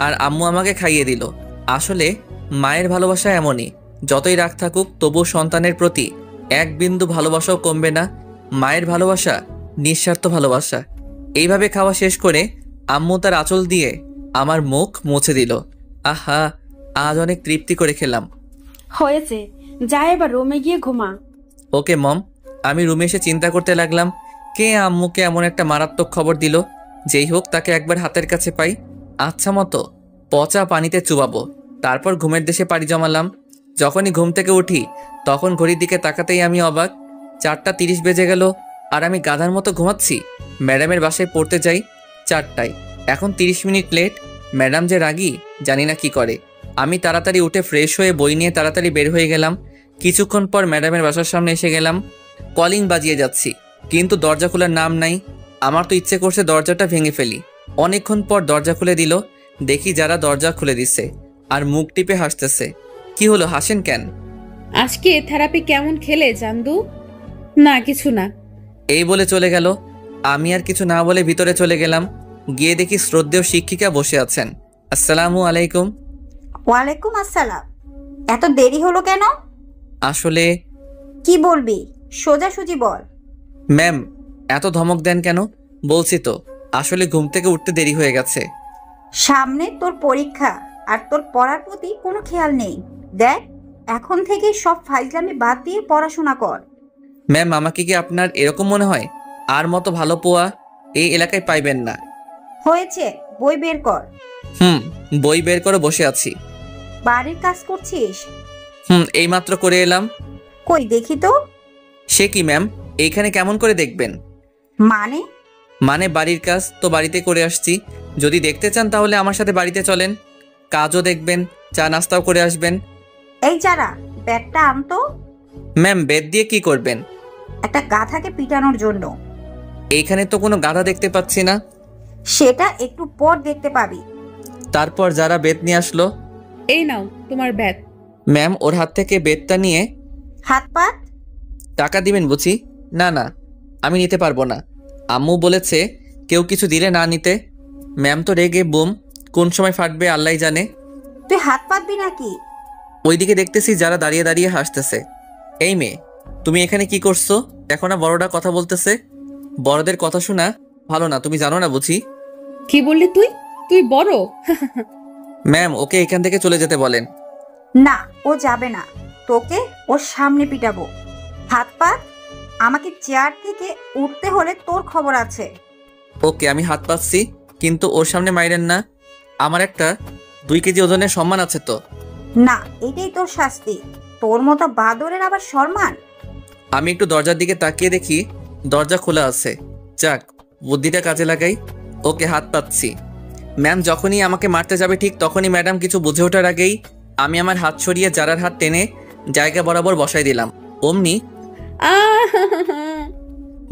আর আম্মু আমাকে খাইয়ে দিল। আসলে মায়ের ভালোবাসা এমনই, যতই রাগ থাকুক তবুও সন্তানের প্রতি 1 বিন্দু ভালোবাসাও কমবে না। মায়ের ভালোবাসা নিঃস্বার্থ ভালোবাসা। এইভাবে খাওয়া শেষ করে আম্মু তার আঁচল দিয়ে আমার মুখ মুছে দিল। আহা, আজ অনেক তৃপ্তি করে খেলাম। হয়েছে, যা এবার রুমে গিয়ে ঘুমা। ওকে মম। আমি রুমে এসে চিন্তা করতে লাগলাম, কে আম্মুকে এমন একটা মারাত্মক খবর দিল। যেই হোক, তাকে একবার হাতের কাছে পাই, আচ্ছা মতো পচা পানিতে চুবাবো। তারপর ঘুমের দেশে পাড়ি জমালাম। যখনই ঘুম থেকে উঠি, তখন ঘড়ির দিকে তাকাতেই আমি অবাক। 4:30 বেজে গেল, আর আমি গাধার মতো ঘুমাচ্ছি। ম্যাডামের বাসায় পড়তে যাই 4টায়, এখন 30 মিনিট লেট। ম্যাডাম যে রাগী, জানি না কি করে। আমি তাড়াতাড়ি উঠে ফ্রেশ হয়ে বই নিয়ে তাড়াতাড়ি বের হয়ে গেলাম। কিছুক্ষণ পর ম্যাডামের বাসার সামনে এসে গেলাম। কলিং বাজিয়ে যাচ্ছি, কিন্তু দরজা খোলার নাম নাই। আমার তো ইচ্ছে করছে দরজাটা ভেঙে ফেলি। অনেকক্ষণ পর দরজা খুলে দিল। দেখি যারা দরজা খুলে দিছে, আর মুখ টিপে হাসতেছে। কি হলো, হাসেন কেন? আজকে থেরাপি কেমন খেলে জান্দু? না, কিছু না। এই বলে চলে গেল। আমি আর কিছু না বলে ভিতরে চলে গেলাম। গিয়ে দেখি শ্রদ্ধেয় শিক্ষিকা বসে আছেন। আসসালামু আলাইকুম। ওয়ালাইকুম আসসালাম। এত দেরি হলো কেন? আসলে কি বলবি, সোজাসুজি বল। ম্যাম, এত ধমক দেন কেন? বলছি তো, আসলে ঘুম থেকে উঠতে দেরি হয়ে গেছে। সামনে তোর পরীক্ষা, আর তোর পড়ার প্রতি কোনো খেয়াল নেই। দেখ, এখন থেকে সব ফাইজলামি বাদ দিয়ে পড়াশোনা কর। ম্যাম, আমাকে কি আপনার এরকম মনে হয়? আর মতো ভালো পোয়া এই এলাকায় পাইবেন না। হয়েছে, বই বের কর। বই বের করে বসে আছি। বাড়ির কাজ করছিস? এইমাত্র করে এলাম। কই দেখি তো। সে কি ম্যাম, এইখানে কেমন করে দেখবেন? মানে বাড়ির কাজ তো বাড়িতে করে আসছি। যদি দেখতে চান তাহলে আমার সাথে বাড়িতে চলেন, কাজও দেখবেন, চা নাস্তাও করে আসবেন। এই যারা, ব্যাগটা আনতো। ম্যাম, বেদ দিয়ে কি করবেন? একটা গাধাকে পিটানোর জন্য। এইখানে তো কোনো গাধা দেখতে পাচ্ছি না। সেটা একটু পর দেখতে পাবি। তারপর যারা বেত নিয়ে আসলো। এই নাও তোমার ব্যাগ। ম্যাম ওর হাত থেকে বেতটা নিয়ে, হাত পাত। টাকা দিবেন বুঝি? না না, আমি নিতে পারবো না। আম্মু বলেছে কেউ কিছু দিলে না নিতে। ম্যাম তো রেগে বুম, কোন সময় ফাটবে আল্লাহ জানে। তুই হাত পাতবি নাকি? ওইদিকে দেখতেছি যারা দাঁড়িয়ে দাঁড়িয়ে হাসতেছে। এই মেয়ে, তুমি এখানে কি করছো? এখন না বড়রা কথা বলতেছে। বড়দের কথা শোনা ভালো না, তুমি জানো না বুঝি? কি বললি তুই? তুই বড়? ম্যাম ওকে এখান থেকে চলে যেতে বলেন। না, ও যাবে না। তোকে ওর সামনে পিটাবো। হাত পাত। আমাকে চেয়ার থেকে উঠতে হলে তোর খবর আছে। ওকে, আমি হাত পাচ্ছি, কিন্তু ওর সামনে মাইরেন না। আমার একটা 2 কেজি ওজনের সম্মান আছে তো। না, এটাই তোর শাস্তি। তোর মতো বাদরের আবার সম্মান? আমি একটু দরজার দিকে তাকিয়ে দেখি দরজা খোলা আছে। যাক, বুদ্ধিটা কাজে লাগাই। ওকে, হাত পাচ্ছি। ম্যাম যখনই আমাকে মারতে যাবে ঠিক তখনই ম্যাডাম কিছু বুঝে ওঠার আগেই আমি আমার হাত সরিয়ে যারার হাত টেনে জায়গা বরাবর বসাই দিলাম। অমনি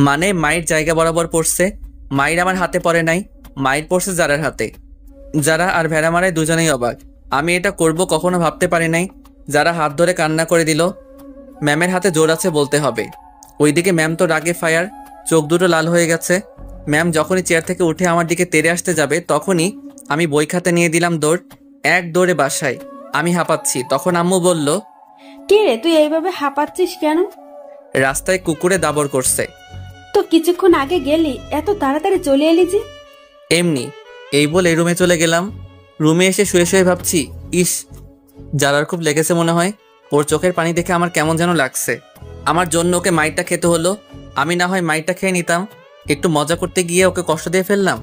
মানে মায়ের জায়গা বরাবর পড়ছে। মায়ের আমার হাতে পড়ে নাই, মায়ের পড়ছে যারার হাতে। যারা আর ভেড়া মারায় দুজনেই অবাক। আমি এটা করব কখনো ভাবতে পারি নাই। যারা হাত ধরে কান্না করে দিল। ম্যামের হাতে জোর আছে বলতে হবে। ওইদিকে ম্যাম তো রাগে ফায়ার, চোখ দুটো লাল হয়ে গেছে। ম্যাম যখনই চেয়ার থেকে উঠে আমার দিকে তেড়ে আসতে যাবে তখনই আমি বই খাতে নিয়ে দিলাম দৌড়। এক দৌড়ে বাসায়। আমি হাঁপাচ্ছি। তখন আম্মু বলল, কে রে, তুই এইভাবে হাঁপাচ্ছিস কেন? রাস্তায় কুকুরে দাবর করছে। তো কিছুক্ষণ আগে গেলি, এত তাড়াতাড়ি চলে এলি যে? এমনি। এই বলে রুমে চলে গেলাম। রুমে এসে শুয়ে শুয়ে ভাবছি, ইস, যারার খুব লেগেছে মনে হয়। ওর চোখের পানি দেখে আমার কেমন যেন লাগছে। আমার জন্য ওকে মাইরটা খেতে হলো। আমি না হয় মাইরটা খেয়ে নিতাম। একটু মজা করতে গিয়ে ওকে কষ্ট দিয়ে ফেললাম।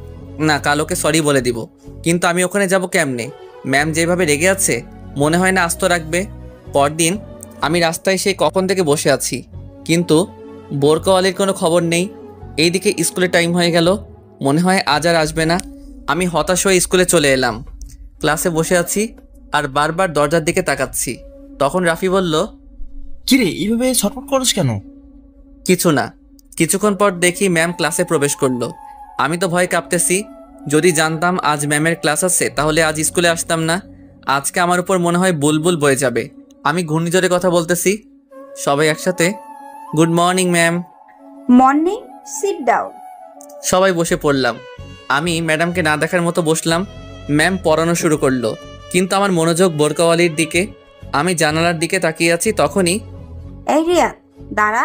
না, কাল ওকে সরি বলে দিব। কিন্তু আমি ওখানে যাব কেমনে? ম্যাম যেভাবে রেগে আছে মনে হয় না আস্ত রাখবে। পরদিন আমি রাস্তায় সেই কখন থেকে বসে আছি, কিন্তু বোরকাওয়ালির কোনো খবর নেই। এইদিকে স্কুলের টাইম হয়ে গেল, মনে হয় আজ আর আসবে না। আমি হতাশ হয়ে স্কুলে চলে এলাম। ক্লাসে বসে আছি আর বারবার দরজার দিকে তাকাচ্ছি। তখন রাফি বলল, কিরে এইভাবে ছটফট করছ কেন? কিছু না। কিছুক্ষণ পর দেখি ম্যাম ক্লাসে প্রবেশ করলো। আমি তো ভয় কাঁপতেছি। যদি জানতাম আজ ম্যামের ক্লাস আছে তাহলে আজ স্কুলে আসতাম না। আজকে আমার উপর মনে হয় বুলবুল বয়ে যাবে। আমি ঘূর্ণিঝড়ে কথা বলতেছি। সবাই একসাথে, good morning ma'am. Morning. Sit down. সবাই বসে পড়লাম। আমি ম্যাডামকে না দেখার মতো বসলাম। ম্যাম পড়ানো শুরু করলো, কিন্তু আমার মনোযোগ বোরকাওয়ালির দিকে। আমি জানালার দিকে তাকিয়ে আছি। তখনই, এই রিয়া, দাঁড়া।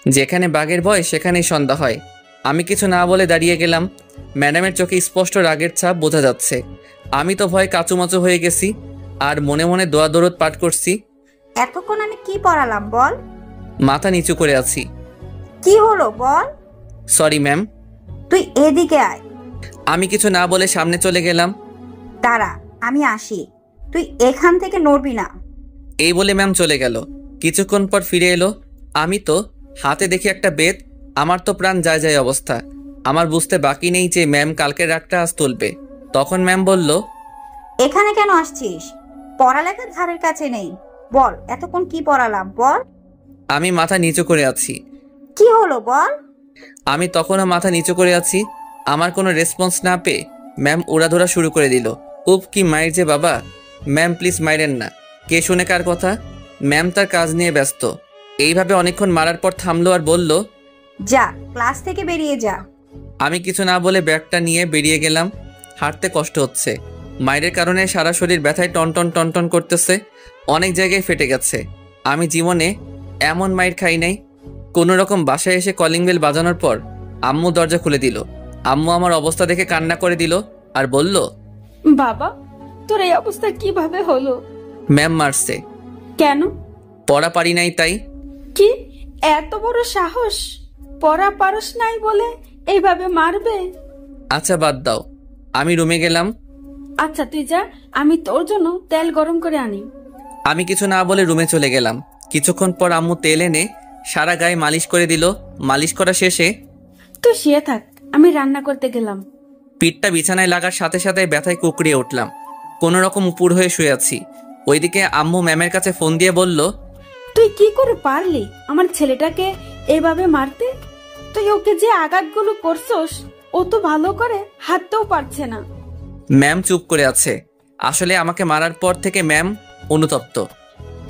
যেখানে বাঘের ভয় সেখানেই সন্ধ্যা হয়। আমি কিছু না বলে দাঁড়িয়ে গেলাম। ম্যাডামের চোখে স্পষ্ট রাগের ছাপ বোঝা যাচ্ছে। আমি তো ভয় কাচুমাচু হয়ে গেছি আর মনে মনে দোয়া দরদ পাঠ করছি। এতক্ষণ আমি কি পড়ালাম বল? মাথা নিচু করে আছি। কি হলো বল? Sorry ma'am. তুই এদিকে আয়। আমি কিছু না বলে সামনে চলে গেলাম। দাঁড়া, আমি আসি। তুই এখান থেকে নড়বি না। এই বলে ম্যাম চলে গেল। কিছুক্ষণ পর ফিরে এলো। আমি তো হাতে দেখি একটা বেত। আমার তো প্রাণ যায় যায় অবস্থা। আমার বুঝতে বাকি নেই যে ম্যাম কালকের রাগটা আজ তুলবে। তখন ম্যাম বলল, এখানে কেন আসছিস? পড়ালেখা ধারের কাছে নেই। বল, এতক্ষণ কি পড়ালাম বল? আমি মাথা নিচু করে আছি। কি হলো বল? আমি তখনও মাথা নিচু করে আছি। আমার কোনো রেসপন্স না পেয়ে ম্যাম উড়াধুরা শুরু করে দিল। উপ, কি মায়ের যে বাবা। ম্যাম প্লিজ মাইরেন না। কে শুনে কার কথা? ম্যাম তার কাজ নিয়ে ব্যস্ত। এইভাবে অনেকক্ষণ মারার পর থামলো আর বলল, যা, ক্লাস থেকে বেরিয়ে যা। আমি কিছু না বলে ব্যাগটা নিয়ে বেরিয়ে গেলাম। হাঁটতে কষ্ট হচ্ছে। মায়ের কারণে সারা শরীর ব্যথায় টনটন টনটন করতেছে। অনেক জায়গায় ফেটে গেছে। আমি জীবনে এমন মাইর খাই নাই। কোনো রকম বাসায় এসে কলিং বেল বাজানোর পর আম্মু দরজা খুলে দিল। আম্মু আমার অবস্থা দেখে কান্না করে দিল আর বলল, বাবা, তোর এই অবস্থা কিভাবে হলো? ম্যাম মারছে। কেন? পড়া পারি নাই তাই। কি এত বড় সাহস? পড়া পারস নাই বলে এইভাবে মারবে? আচ্ছা বাদ দাও। আমি রুমে গেলাম। আচ্ছা তুই যা, আমি তোর জন্য তেল গরম করে আনি। আমি কিছু না বলে রুমে চলে গেলাম। কিছুক্ষণ পর আম্মু তেল এনে সারা গায়ে মালিশ করে দিল। মালিশ করা শেষে, তুই শুয়ে থাক, আমি রান্না করতে গেলাম। পিঠটা বিছানায় লাগার সাথে সাথে ব্যথায় কুকড়িয়ে উঠলাম। কোনো রকম উপুর হয়ে শুয়ে আছি। ওইদিকে আম্মু ম্যামের কাছে ফোন দিয়ে বলল, তুই কি করে পারলি আমার ছেলেটাকে এইভাবে মারতে? তুই ওকে যে আঘাতগুলো করছস ও তো ভালো করে হাঁটতেও পারছে না। ম্যাম চুপ করে আছে। আসলে আমাকে মারার পর থেকে ম্যাম অনুতপ্ত।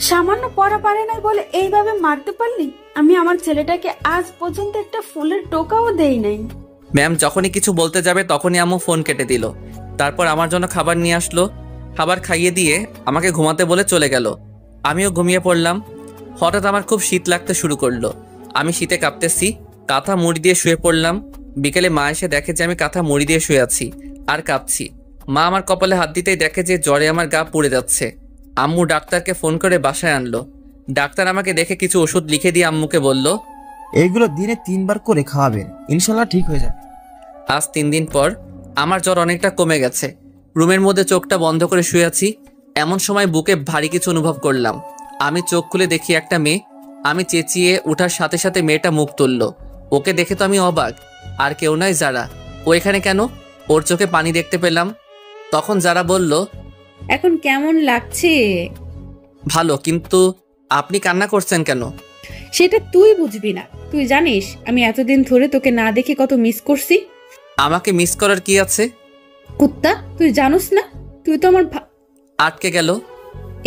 সামান্য পড়া পারে নাই বলে এইভাবে মারতে পারলি? আমি আমার ছেলেটাকে আজ পর্যন্ত একটা ফুলের টোকাও দেই নাই। ম্যাম যখনই কিছু বলতে যাবে তখনই আম্মু ফোন কেটে দিল। তারপর আমার জন্য খাবার নিয়ে আসলো। খাবার খাইয়ে দিয়ে আমাকে ঘুমাতে বলে চলে গেল। আমিও ঘুমিয়ে পড়লাম। হঠাৎ আমার খুব শীত লাগতে শুরু করলো। আমি শীতে কাঁপতেছি, কাঁথা মুড়ি দিয়ে শুয়ে পড়লাম। বিকেলে মা এসে দেখে যে আমি কাঁথা মুড়ি দিয়ে শুয়ে আছি আর কাঁপছি। মা আমার কপালে হাত দিতেই দেখে যে জ্বরে আমার গা পুড়ে যাচ্ছে। আম্মু ডাক্তারকে ফোন করে বাসায় আনলো। ডাক্তার আমাকে দেখে কিছু ওষুধ লিখে দিয়ে আম্মুকে বলল, এইগুলো দিনে 3 বার করে খাওয়াবেন, ইনশাল্লাহ ঠিক হয়ে যাবে। আজ 3 দিন পর আমার জ্বর অনেকটা কমে গেছে। রুমের মধ্যে চোখটা বন্ধ করে শুয়ে আছি। এমন সময় বুকে ভারী কিছু অনুভব করলাম। আমি চোখ খুলে দেখি একটা মেয়ে। আমি চেঁচিয়ে ওঠার সাথে সাথে মেয়েটা মুখ তুললো। ওকে দেখে তো আমি অবাক। আর কেউ নয়, যারা। ও এখানে কেন? ওর চোখে পানি দেখতে পেলাম। তখন যারা বলল, এখন কেমন লাগছে? ভালো, কিন্তু আপনি কান্না করছেন কেন? সেটা তুই বুঝবি না। তুই জানিস আমি এতদিন ধরে তোকে না দেখে কত মিস করছি। আমাকে মিস করার কি আছে? কুত্তা, তুই জানোস না? তুই তো আমার আটকে গেল।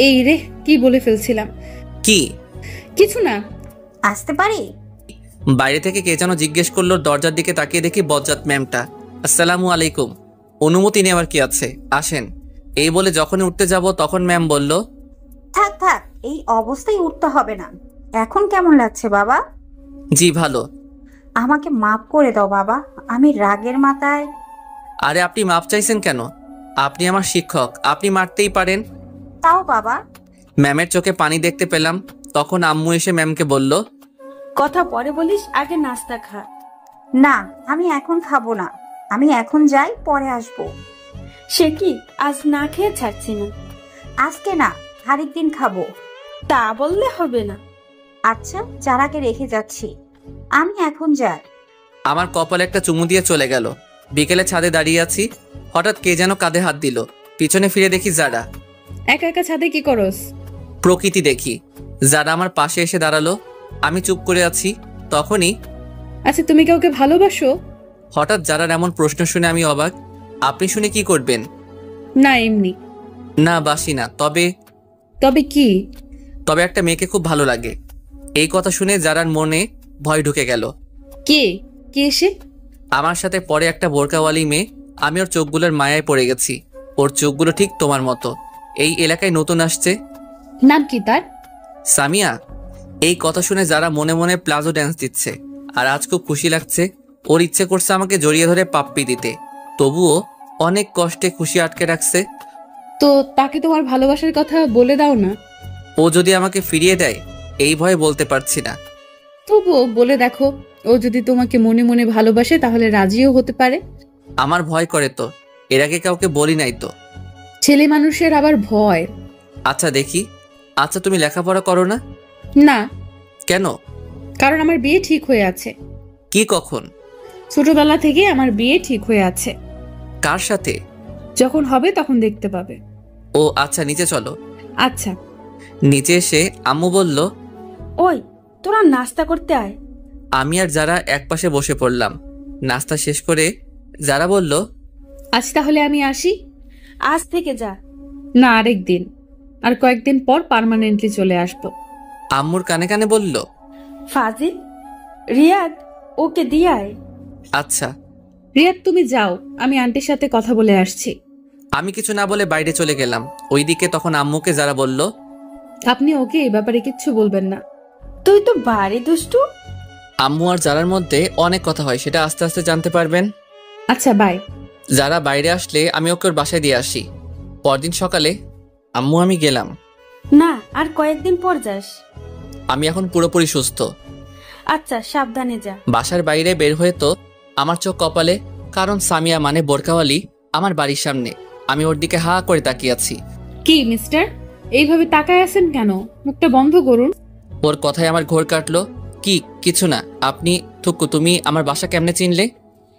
এই রে, কি বলে ফেলছিলাম। কি? কিছু না। আসতে পারি? বাইরে থেকে কে যেন জিজ্ঞেস করলো। দরজার দিকে তাকিয়ে দেখি বজ্জাত ম্যামটা। আসসালামু আলাইকুম। অনুমতি নেওয়ার কি আছে, আসেন। এই বলে যখনই উঠতে যাব তখন ম্যাম বলল, থাক থাক, এই অবস্থায় উঠতে হবে না। এখন কেমন লাগছে বাবা? জি ভালো। আমাকে মাফ করে দাও বাবা, আমি রাগের মাথায়। আরে আপনি মাপ চাইছেন কেন? আপনি আমার শিক্ষক, আপনি মারতেই পারেন। তাও বাবা। ম্যামের চোখে পানি দেখতে পেলাম। তখন আম্মু এসে ম্যামকে বলল, কথা পরে বলিস, আগে নাস্তা খা। না, আমি এখন খাবো না। আমি এখন যাই, পরে আসবো। সে কি, আজ না খেয়ে ছাড়ছি না? আজকে না, আরেকদিন খাবো। তা বললে হবে না। আচ্ছা, যারাকে রেখে যাচ্ছি, আমি এখন যাই। আমার কপালে একটা চুমু দিয়ে চলে গেল। বিকেলে ছাদে দাঁড়িয়ে আছি। হঠাৎ কে যেন কাঁধে হাত দিল। পিছনে ফিরে দেখি যারা। একা একা ছাদে কি করস? প্রকৃতি দেখি। যারা আমার পাশে এসে দাঁড়ালো। আমি চুপ করে আছি। তখনই, আচ্ছা, তুমি কাউকে ভালোবাসো? হঠাৎ যারার এমন প্রশ্ন শুনে আমি অবাক। আপনি শুনে কি করবেন? না, এমনি। না, বাসি না। তবে তবে কি? তবে একটা মেয়েকে খুব ভালো লাগে। এই কথা শুনে যারার মনে ভয় ঢুকে গেল। কে? কে এসে? আমার সাথে পরে একটা বোরকাওয়ালি মেয়ে। আমি ওর চোখগুলোর মায়ায় পড়ে গেছি। ওর চোখগুলো ঠিক তোমার মতো। এই এলাকায় নতুন আসছে। নাম কি তার? সামিয়া। এই কথা শুনে যারা মনে মনে প্লাজো ড্যান্স দিচ্ছে। আর আজ খুব খুশি লাগছে। ওর ইচ্ছে করছে আমাকে জড়িয়ে ধরে পাপ্পি দিতে। তবুও অনেক কষ্টে খুশি আটকে রাখছে। তো তাকে তোমার ভালোবাসার কথা বলে দাও না। ও যদি আমাকে ফিরিয়ে দেয়, এই ভয়ে বলতে পারছি না। তবুও বলে দেখো, ও যদি তোমাকে মনে মনে ভালোবাসে তাহলে রাজিও হতে পারে। আমার ভয় করে তো। এর আগে কাউকে বলি নাই তো। ছেলে মানুষের আবার ভয়। আচ্ছা দেখি। আচ্ছা তুমি লেখাপড়া করো না? না। কেন? কারণ আমার বিয়ে ঠিক হয়ে আছে। কি, কখন? ছোটবেলা থেকে আমার বিয়ে ঠিক হয়ে আছে। কার সাথে? যখন হবে তখন দেখতে পাবে। ও আচ্ছা, নিচে চলো। আচ্ছা। নিচে এসে আম্মু বলল, ওই, তোরা নাস্তা করতে আয়। আমি আর যারা একপাশে বসে পড়লাম। নাস্তা শেষ করে যারা বলল, আজ তাহলে আমি আসি। আজ থেকে যা। না, আরেক দিন। আর কয়েকদিন পর পার্মানেন্টলি চলে আসবো। আম্মুর কানে কানে বলল, ফাজিল, রিয়াদ, ওকে দিয়ে আয়। আচ্ছা। রিয়াদ, তুমি যাও, আমি আন্টির সাথে কথা বলে আসছি। আমি কিছু না বলে বাইরে চলে গেলাম। ওইদিকে তখন আম্মুকে যারা বলল, আপনি ওকে এই ব্যাপারে কিচ্ছু বলবেন না। তুই তো ভারী দুষ্টু। আম্মু আর যারার মধ্যে অনেক কথা হয়, সেটা আস্তে আস্তে জানতে পারবেন। আচ্ছা, বাই। যারা বাইরে আসলে আমি ওকে ওর বাসায় দিয়ে আসি। পরদিন সকালে আম্মু আমি গেলাম। না, আর কয়েকদিন পর যাস। আমি এখন পুরোপুরি সুস্থ। আচ্ছা, সাবধানে যা। বাসার বাইরে বের হয়ে তো আমার চোখ কপালে, কারণ সামিয়া মানে বোরকাওয়ালি আমার বাড়ির সামনে। আমি ওর দিকে হা করে তাকিয়ে আছি। কি মিস্টার, এইভাবে তাকায় আছেন কেন? মুখটা বন্ধ করুন। ওর কথায় আমার ঘোর কাটলো। কি? কিছু না। আপনি থুকু, তুমি আমার বাসা কেমনে চিনলে?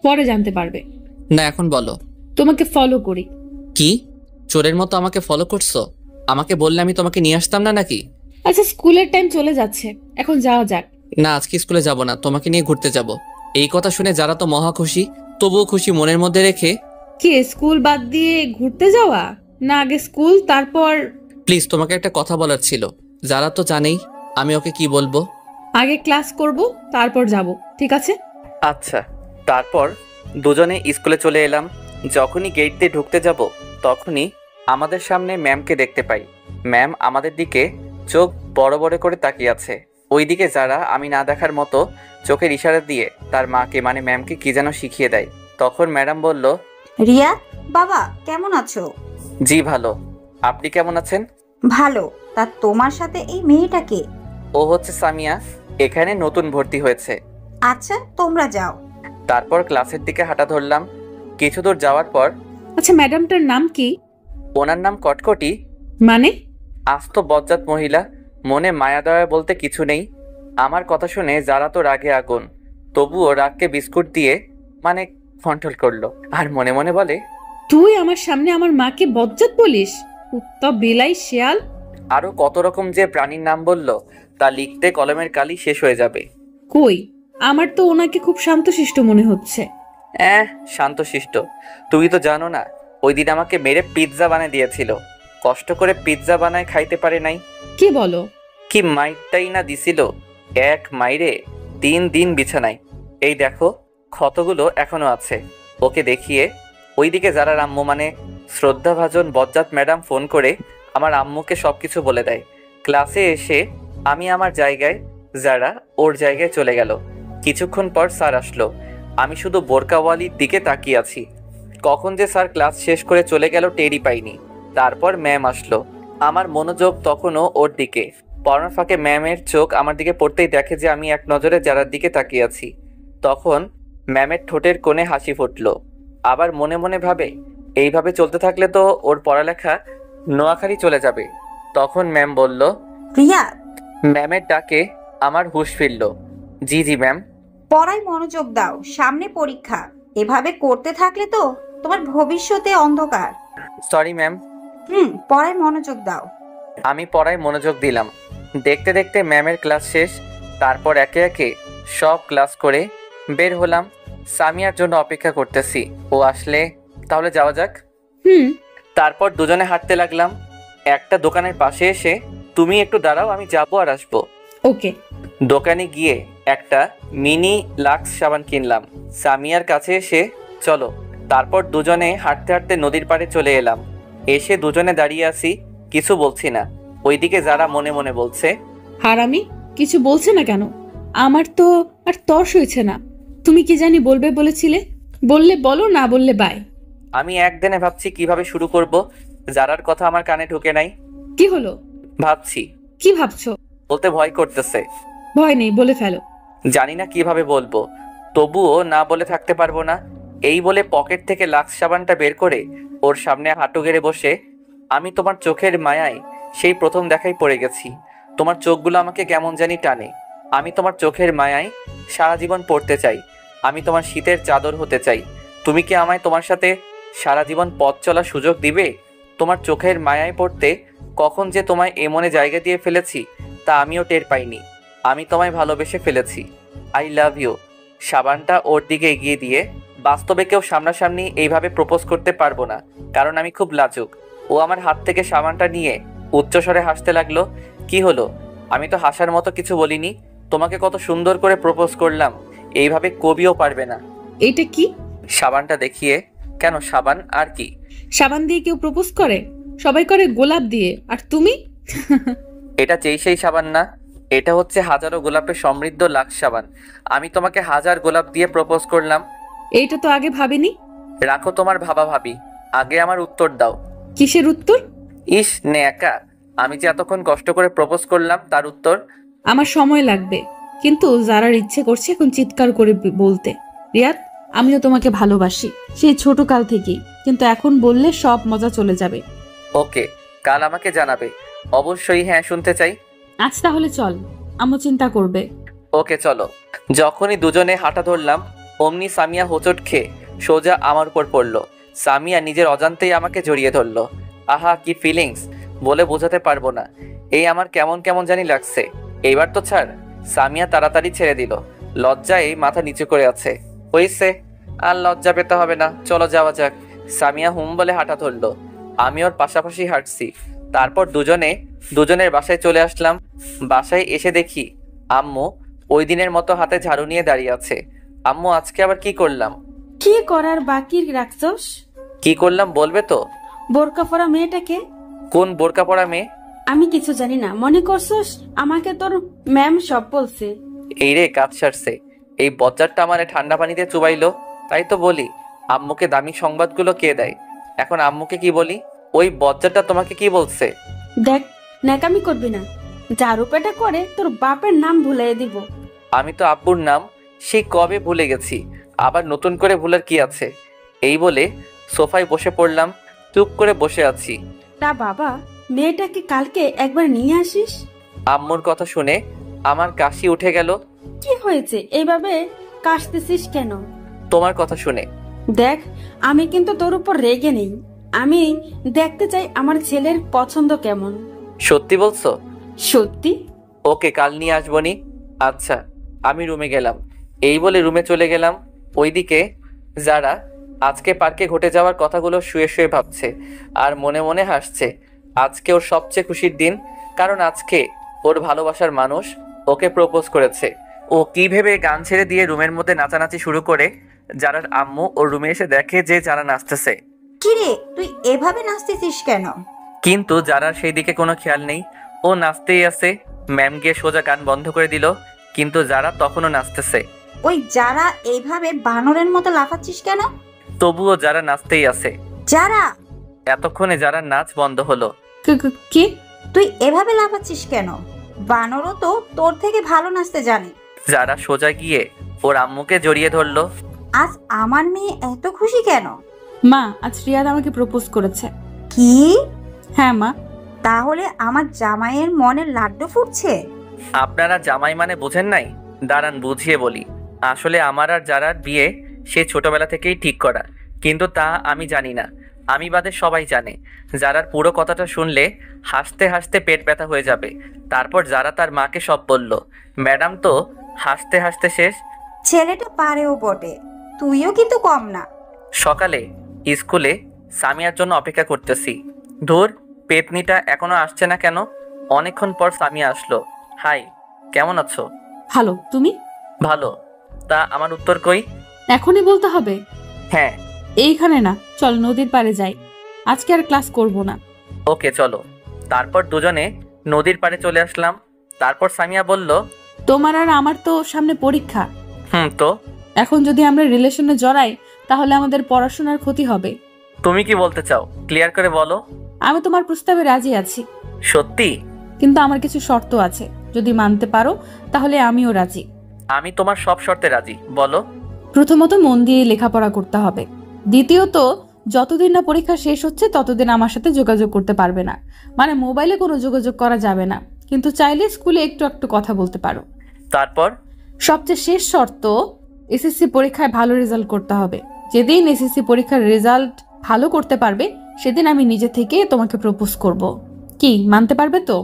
পরে জানতে পারবে। না, এখন বলো। তোমাকে ফলো করি। কি? চোরের মতো আমাকে ফলো করছো? আমাকে বললে আমি তোমাকে নিয়ে আসতাম না নাকি? আচ্ছা, স্কুলের টাইম চলে যাচ্ছে, এখন যাওয়া যাক। না, আজকে স্কুলে যাব না, তোমাকে নিয়ে ঘুরতে যাব। এই কথা শুনে যারা তো মহা খুশি। তবুও খুশি মনের মধ্যে রেখে কি স্কুল বাদ দিয়ে ঘুরতে যাওয়া, না আগে স্কুল তারপর? প্লিজ, তোমাকে একটা কথা বলার ছিল। যারা তো জানেই আমি ওকে কি বলবো। আগে ক্লাস করব, তারপর যাব, ঠিক আছে? আচ্ছা। তারপর দুজনে স্কুলে চলে এলাম। যখনই গেট দিয়ে ঢুকতে যাব তখনই আমাদের সামনে ম্যামকে দেখতে পাই। ম্যাম আমাদের দিকে চোখ বড় বড় করে তাকিয়ে আছে। ওইদিকে যারা আমি না দেখার মতো চোখের ইশারা দিয়ে তার মাকে মানে ম্যামকে কি যেন শিখিয়ে দেয়। তখন ম্যাডাম বলল, রিয়া বাবা কেমন আছো? জি ভালো, আপনি কেমন আছেন? ভালো। তা তোমার সাথে এই মেয়েটাকে? ও হচ্ছে সামিয়া, এখানে নতুন ভর্তি হয়েছে। আচ্ছা তোমরা যাও। তারপর ক্লাসের দিকে হাঁটা ধরলাম। কিছু দূর যাওয়ার পর আচ্ছা, ম্যাডামটার নাম কি? ওনার নাম কটকটি। মানে? আস্ত বজ্জাত মহিলা, মনে মায়া দয়া বলতে কিছু নেই। আমার কথা শুনে যারা তো রাগে আগুন, তবুও রাগকে বিস্কুট দিয়ে মানে কন্ট্রোল করলো আর মনে মনে বলে, তুই আমার সামনে আমার মাকে বজ্জাত বলিস? কুত্তা, বিলাই, শিয়াল। আরো কত রকম যে প্রাণীর নাম বলল তা লিখতে কলমের কালি শেষ হয়ে যাবে। কই, আমার তো ওনাকে খুব শান্তশিষ্ট মনে হচ্ছে। শান্তশিষ্ট? তুমি তো জানো না, ওই দিন আমাকে মেরে পিৎজা বানিয়ে দিয়েছিল। কষ্ট করে পিৎজা বানায় খাইতে পারে নাই। কি বলো? কি মাইরটাই না দিছিল, এক মাইরে 3 দিন বিছানায়। এই দেখো ক্ষতগুলো এখনো আছে। ওকে দেখিয়ে ওইদিকে যারা আম্মু মানে শ্রদ্ধাভাজন বজ্জাত ম্যাডাম ফোন করে আমার আম্মুকে সবকিছু বলে দেয়। ক্লাসে এসে আমি আমার জায়গায়, যারা ওর জায়গায় চলে গেল। কিছুক্ষণ পর স্যার আসলো। আমি শুধু বোরকাওয়ালির দিকে তাকিয়ে আছি। কখন যে স্যার ক্লাস শেষ করে চলে গেল টেরই পাইনি। তারপর ম্যাম আসলো। আমার মনোযোগ তখনও ওর দিকে। পড়ার ফাঁকে ম্যামের চোখ আমার দিকে পড়তেই দেখে যে আমি এক নজরে যারার দিকে তাকিয়ে আছি। তখন ম্যামের ঠোঁটের কোণে হাসি ফুটলো। আবার মনে মনে ভাবে, এইভাবে চলতে থাকলে তো ওর পড়ালেখা নোয়াখালী চলে যাবে। তখন ম্যাম বলল, রিয়া ম্যামের ডাকে আমার হুঁশ ফিরল। জি জি ম্যাম। পড়ায় মনোযোগ দাও, সামনে পরীক্ষা। এভাবে করতে থাকলে তো তোমার ভবিষ্যতে অন্ধকার। Sorry ma'am. পড়ায় মনোযোগ দাও। আমি পড়ায় মনোযোগ দিলাম। দেখতে দেখতে ম্যামের ক্লাস শেষ। তারপর একে একে সব ক্লাস করে বের হলাম। সামিয়ার জন্য অপেক্ষা করতেছি, ও আসলে তাহলে যাওয়া যাক। তারপর দুজনে হাঁটতে লাগলাম। একটা দোকানের পাশে এসে, তুমি একটু দাঁড়াও, আমি যাবো আর আসবো। ওকে। দোকানে গিয়ে একটা মিনি লাক্স সাবান কিনলাম। সামিয়ার কাছে এসে, চলো। তারপর দুজনে হাঁটতে হাঁটতে নদীর পাড়ে চলে এলাম। এসে দুজনে দাঁড়িয়ে আছি, কিছু বলছি না। ওইদিকে যারা মনে মনে বলছে, হারামি, কিছু বলছে না কেন? আমার তো আর তর্স হয়েছে না। তুমি কি জানি বলবে বলেছিলে, বললে বলো, না বললে বাই। আমি একদিনে ভাবছি কিভাবে শুরু করব। যারার কথা আমার কানে ঢুকে নাই। কি হলো? ভাবছি। কি ভাবছো? বলতে ভয় করতেছে। ভয় নেই, বলে ফেলো। জানি না কিভাবে বলবো, তবুও না বলে থাকতে পারবো না। এই বলে পকেট থেকে লাক্স সাবানটা বের করে ওর সামনে হাঁটু গেড়ে বসে, আমি তোমার চোখের মায়ায় সেই প্রথম দেখাই পড়ে গেছি। তোমার চোখগুলো আমাকে কেমন জানি টানে। আমি তোমার চোখের মায়ায় সারা জীবন পড়তে চাই। আমি তোমার শীতের চাদর হতে চাই। তুমি কি আমায় তোমার সাথে সারা জীবন পথ চলার সুযোগ দিবে? তোমার চোখের মায়ায় পড়তে কখন যে তোমায় এমনে জায়গা দিয়ে ফেলেছি তা আমিও টের পাইনি। আমি তোমায় ভালোবেসে ফেলেছি। I love you. সাবানটা ওর দিকে এগিয়ে দিয়ে, বাস্তবে কেউ সামনাসামনি এইভাবে প্রপোজ করতে পারবো না, কারণ আমি খুব লাজুক। ও আমার হাত থেকে সাবানটা নিয়ে উচ্চস্বরে হাসতে লাগলো। কি হলো? আমি তো হাসার মতো কিছু বলিনি। তোমাকে কত সুন্দর করে প্রপোজ করলাম, এইভাবে কবিও পারবে না। এটা কি? সাবানটা দেখিয়ে। কেন, সাবান আর কি? সাবান দিয়ে কেউ প্রপোজ করে? সবাই করে গোলাপ দিয়ে, আর তুমি? এটা সেই সাবান না, এটা হচ্ছে হাজারো গোলাপে সমৃদ্ধ লাক্স সাবান। আমি তোমাকে 1000 গোলাপ দিয়ে প্রপোজ করলাম। এইটা তো আগে ভাবিনি। রাখো তোমার ভাবা ভাবি, আগে আমার উত্তর দাও। কিসের উত্তর? ইস নেকা, আমি যে এতক্ষণ কষ্ট করে প্রপোজ করলাম তার উত্তর। আমার সময় লাগবে, কিন্তু যারার ইচ্ছে করছে এখন চিৎকার করে বলতে, রিয়াদ আমিও তোমাকে ভালোবাসি, সেই ছোট কাল থেকেই, কিন্তু এখন বললে সব মজা চলে যাবে। ওকে, কাল আমাকে জানাবে। অবশ্যই হ্যাঁ, শুনতে চাই। আজ তাহলে চল, আম্মু চিন্তা করবে। ওকে চলো। যখনই দুজনে হাঁটা ধরলাম অমনি সামিয়া হোঁচট খেয়ে সোজা আমার উপর পড়লো। সামিয়া নিজের অজান্তেই আমাকে জড়িয়ে ধরলো। আহা কি ফিলিংস, বলে বোঝাতে পারবো না। এই আমার কেমন কেমন জানি লাগছে। এইবার তো ছাড়। সামিয়া তাড়াতাড়ি ছেড়ে দিল। লজ্জায় মাথা নিচু করে আছে। হইছে, আর লজ্জা পেতে হবে না, চলো যাওয়া যাক। সামিয়া হুম বলে হাঁটা ধরলো। আমি ওর পাশাপাশি হাঁটছি। তারপর দুজনের বাসায় চলে আসলাম। বাসায় এসে দেখি আম্মু ওই দিনের মতো হাতে ঝাড়ু নিয়ে দাঁড়িয়ে আছে। আম্মু, আজকে আবার কি করলাম? কি করার বাকি রাখছস? কি করলাম বলবে তো? বোরকা পরা মেয়েটাকে? কোন বোরকা পরা মেয়ে? আমি কিছু জানি না, মনে করছস আমাকে তোর ম্যাম সব বলছে? এই রে, কাজ সারছে। এই বজ্জারটা আমারে ঠান্ডা পানিতে চুবাইলো। তাই তো বলি আম্মুকে দামি সংবাদগুলো কে দেয়। এখন আম্মুকে কি বলি? ওই বজ্জারটা তোমাকে কি বলছে? দেখ, ন্যাকামি করবি না। ঝাড়ু পেটা করে তোর বাপের নাম ভুলাই দিব। আমি তো আব্বুর নাম সেই কবে ভুলে গেছি, আবার নতুন করে ভুলার কি আছে? এই বলে সোফায় বসে পড়লাম। চুপ করে বসে আছি। তা বাবা, মেয়েটাকে কালকে একবার নিয়ে আসিস। আম্মুর কথা শুনে আমার কাশি উঠে গেল। কি হয়েছে এইভাবে কাশতেছিস কেন? তোমার কথা শুনে। দেখ, আমি কিন্তু তোর উপর রেগে নেই। আমি দেখতে চাই আমার ছেলের পছন্দ কেমন। সত্যি বলছো? সত্যি। ওকে, কাল নিয়ে আসবনি। আচ্ছা, আমি রুমে গেলাম। এই বলে রুমে চলে গেলাম। ওইদিকে যারা আজকে পার্কে ঘটে যাওয়ার কথাগুলো শুয়ে শুয়ে ভাবছে আর মনে মনে হাসছে। আজকে ওর সবচেয়ে খুশির দিন, কারণ আজকে ওর ভালোবাসার মানুষ ওকে প্রপোজ করেছে। ও কি ভেবে গান ছেড়ে দিয়ে রুমের মধ্যে নাচানাচি শুরু করে। যারার আম্মু ওর রুমে এসে দেখে যে যারা নাচতেছে। কিরে, তুই এভাবে নাচতেছিস কেন? কিন্তু যারার সেই দিকে কোনো খেয়াল নেই। ও নাচতেই আছে। ম্যাম গিয়ে সোজা গান বন্ধ করে দিল, কিন্তু যারা তখনও নাচতেছে। ওই যারা এইভাবে বানরের মতো লাফাচ্ছিস কেন? তবুও যারা নাচতেই আছে। যারা? এতক্ষণে যারা নাচ বন্ধ হলো। কি? তুই এভাবে লাফাচ্ছিস কেন? বানরও তো তোর থেকে ভালো নাচতে জানে। যারা সোজা গিয়ে ওর আম্মুকে জড়িয়ে ধরলো। আজ আমার মেয়ে এত খুশি কেন? মা, আজ রিয়াদ আমাকে প্রপোজ করেছে। কি? হ্যাঁ মা। তাহলে আমার জামাইয়ের মনে লাড্ডু ফুটছে? আপনারা জামাই মানে বোঝেন নাই? দাঁড়ান বুঝিয়ে বলি। আসলে আমার আর যারার বিয়ে সে ছোটবেলা থেকেই ঠিক করা, কিন্তু তা আমি জানি না। আমি বাদে সবাই জানে। যারার পুরো কথাটা শুনলে হাসতে হাসতে পেট ব্যথা হয়ে যাবে। তারপর যারা তার মাকে সব বলল। ম্যাডাম তো হাসতে হাসতে শেষ। ছেলেটা পারেও বটে, তুইও কিন্তু কম না। সকালে স্কুলে সামিয়ার জন্য অপেক্ষা করতেছি। ধুর, পেতনিটা এখনো আসছে না কেন? অনেকক্ষণ পর সামিয়া আসলো। হাই, কেমন আছো? ভালো, তুমি? ভালো। তা আমার উত্তর কই? এখনই বলতে হবে? হ্যাঁ। এইখানে না, চল নদীর পাড়ে যাই। আজকে আর ক্লাস করব না। ওকে, চলো। তারপর দুজনে নদীর পাড়ে চলে আসলাম। তারপর সামিয়া বলল, তোমার আর আমার তো সামনে পরীক্ষা। তো এখন যদি আমরা রিলেশনে জড়াই তাহলে আমাদের পড়াশোনার ক্ষতি হবে। তুমি কি বলতে চাও? ক্লিয়ার করে বলো। আমি তোমার প্রস্তাবে রাজি আছি, সত্যি? কিন্তু আমার কিছু শর্ত আছে। যদি মানতে পারো তাহলে আমিও রাজি। আমি তোমার সব শর্তে রাজি, বলো। প্রথমত, মন দিয়ে লেখাপড়া করতে হবে। দ্বিতীয়ত, যতদিন না পরীক্ষা শেষ হচ্ছে ততদিন আমার সাথে যোগাযোগ করতে পারবে না। মানে মোবাইলে কোনো যোগাযোগ করা যাবে না, কিন্তু চাইলে স্কুলে একটু একটু কথা বলতে পারো। তারপর? সবচেয়ে শেষ শর্ত, এসএসসি পরীক্ষায় ভালো রেজাল্ট করতে হবে। যেদিন এসএসসি পরীক্ষার রেজাল্ট ভালো করতে পারবে সেদিন আমি নিজে থেকে তোমাকে প্রপোজ করব। কি, মানতে পারবে তো?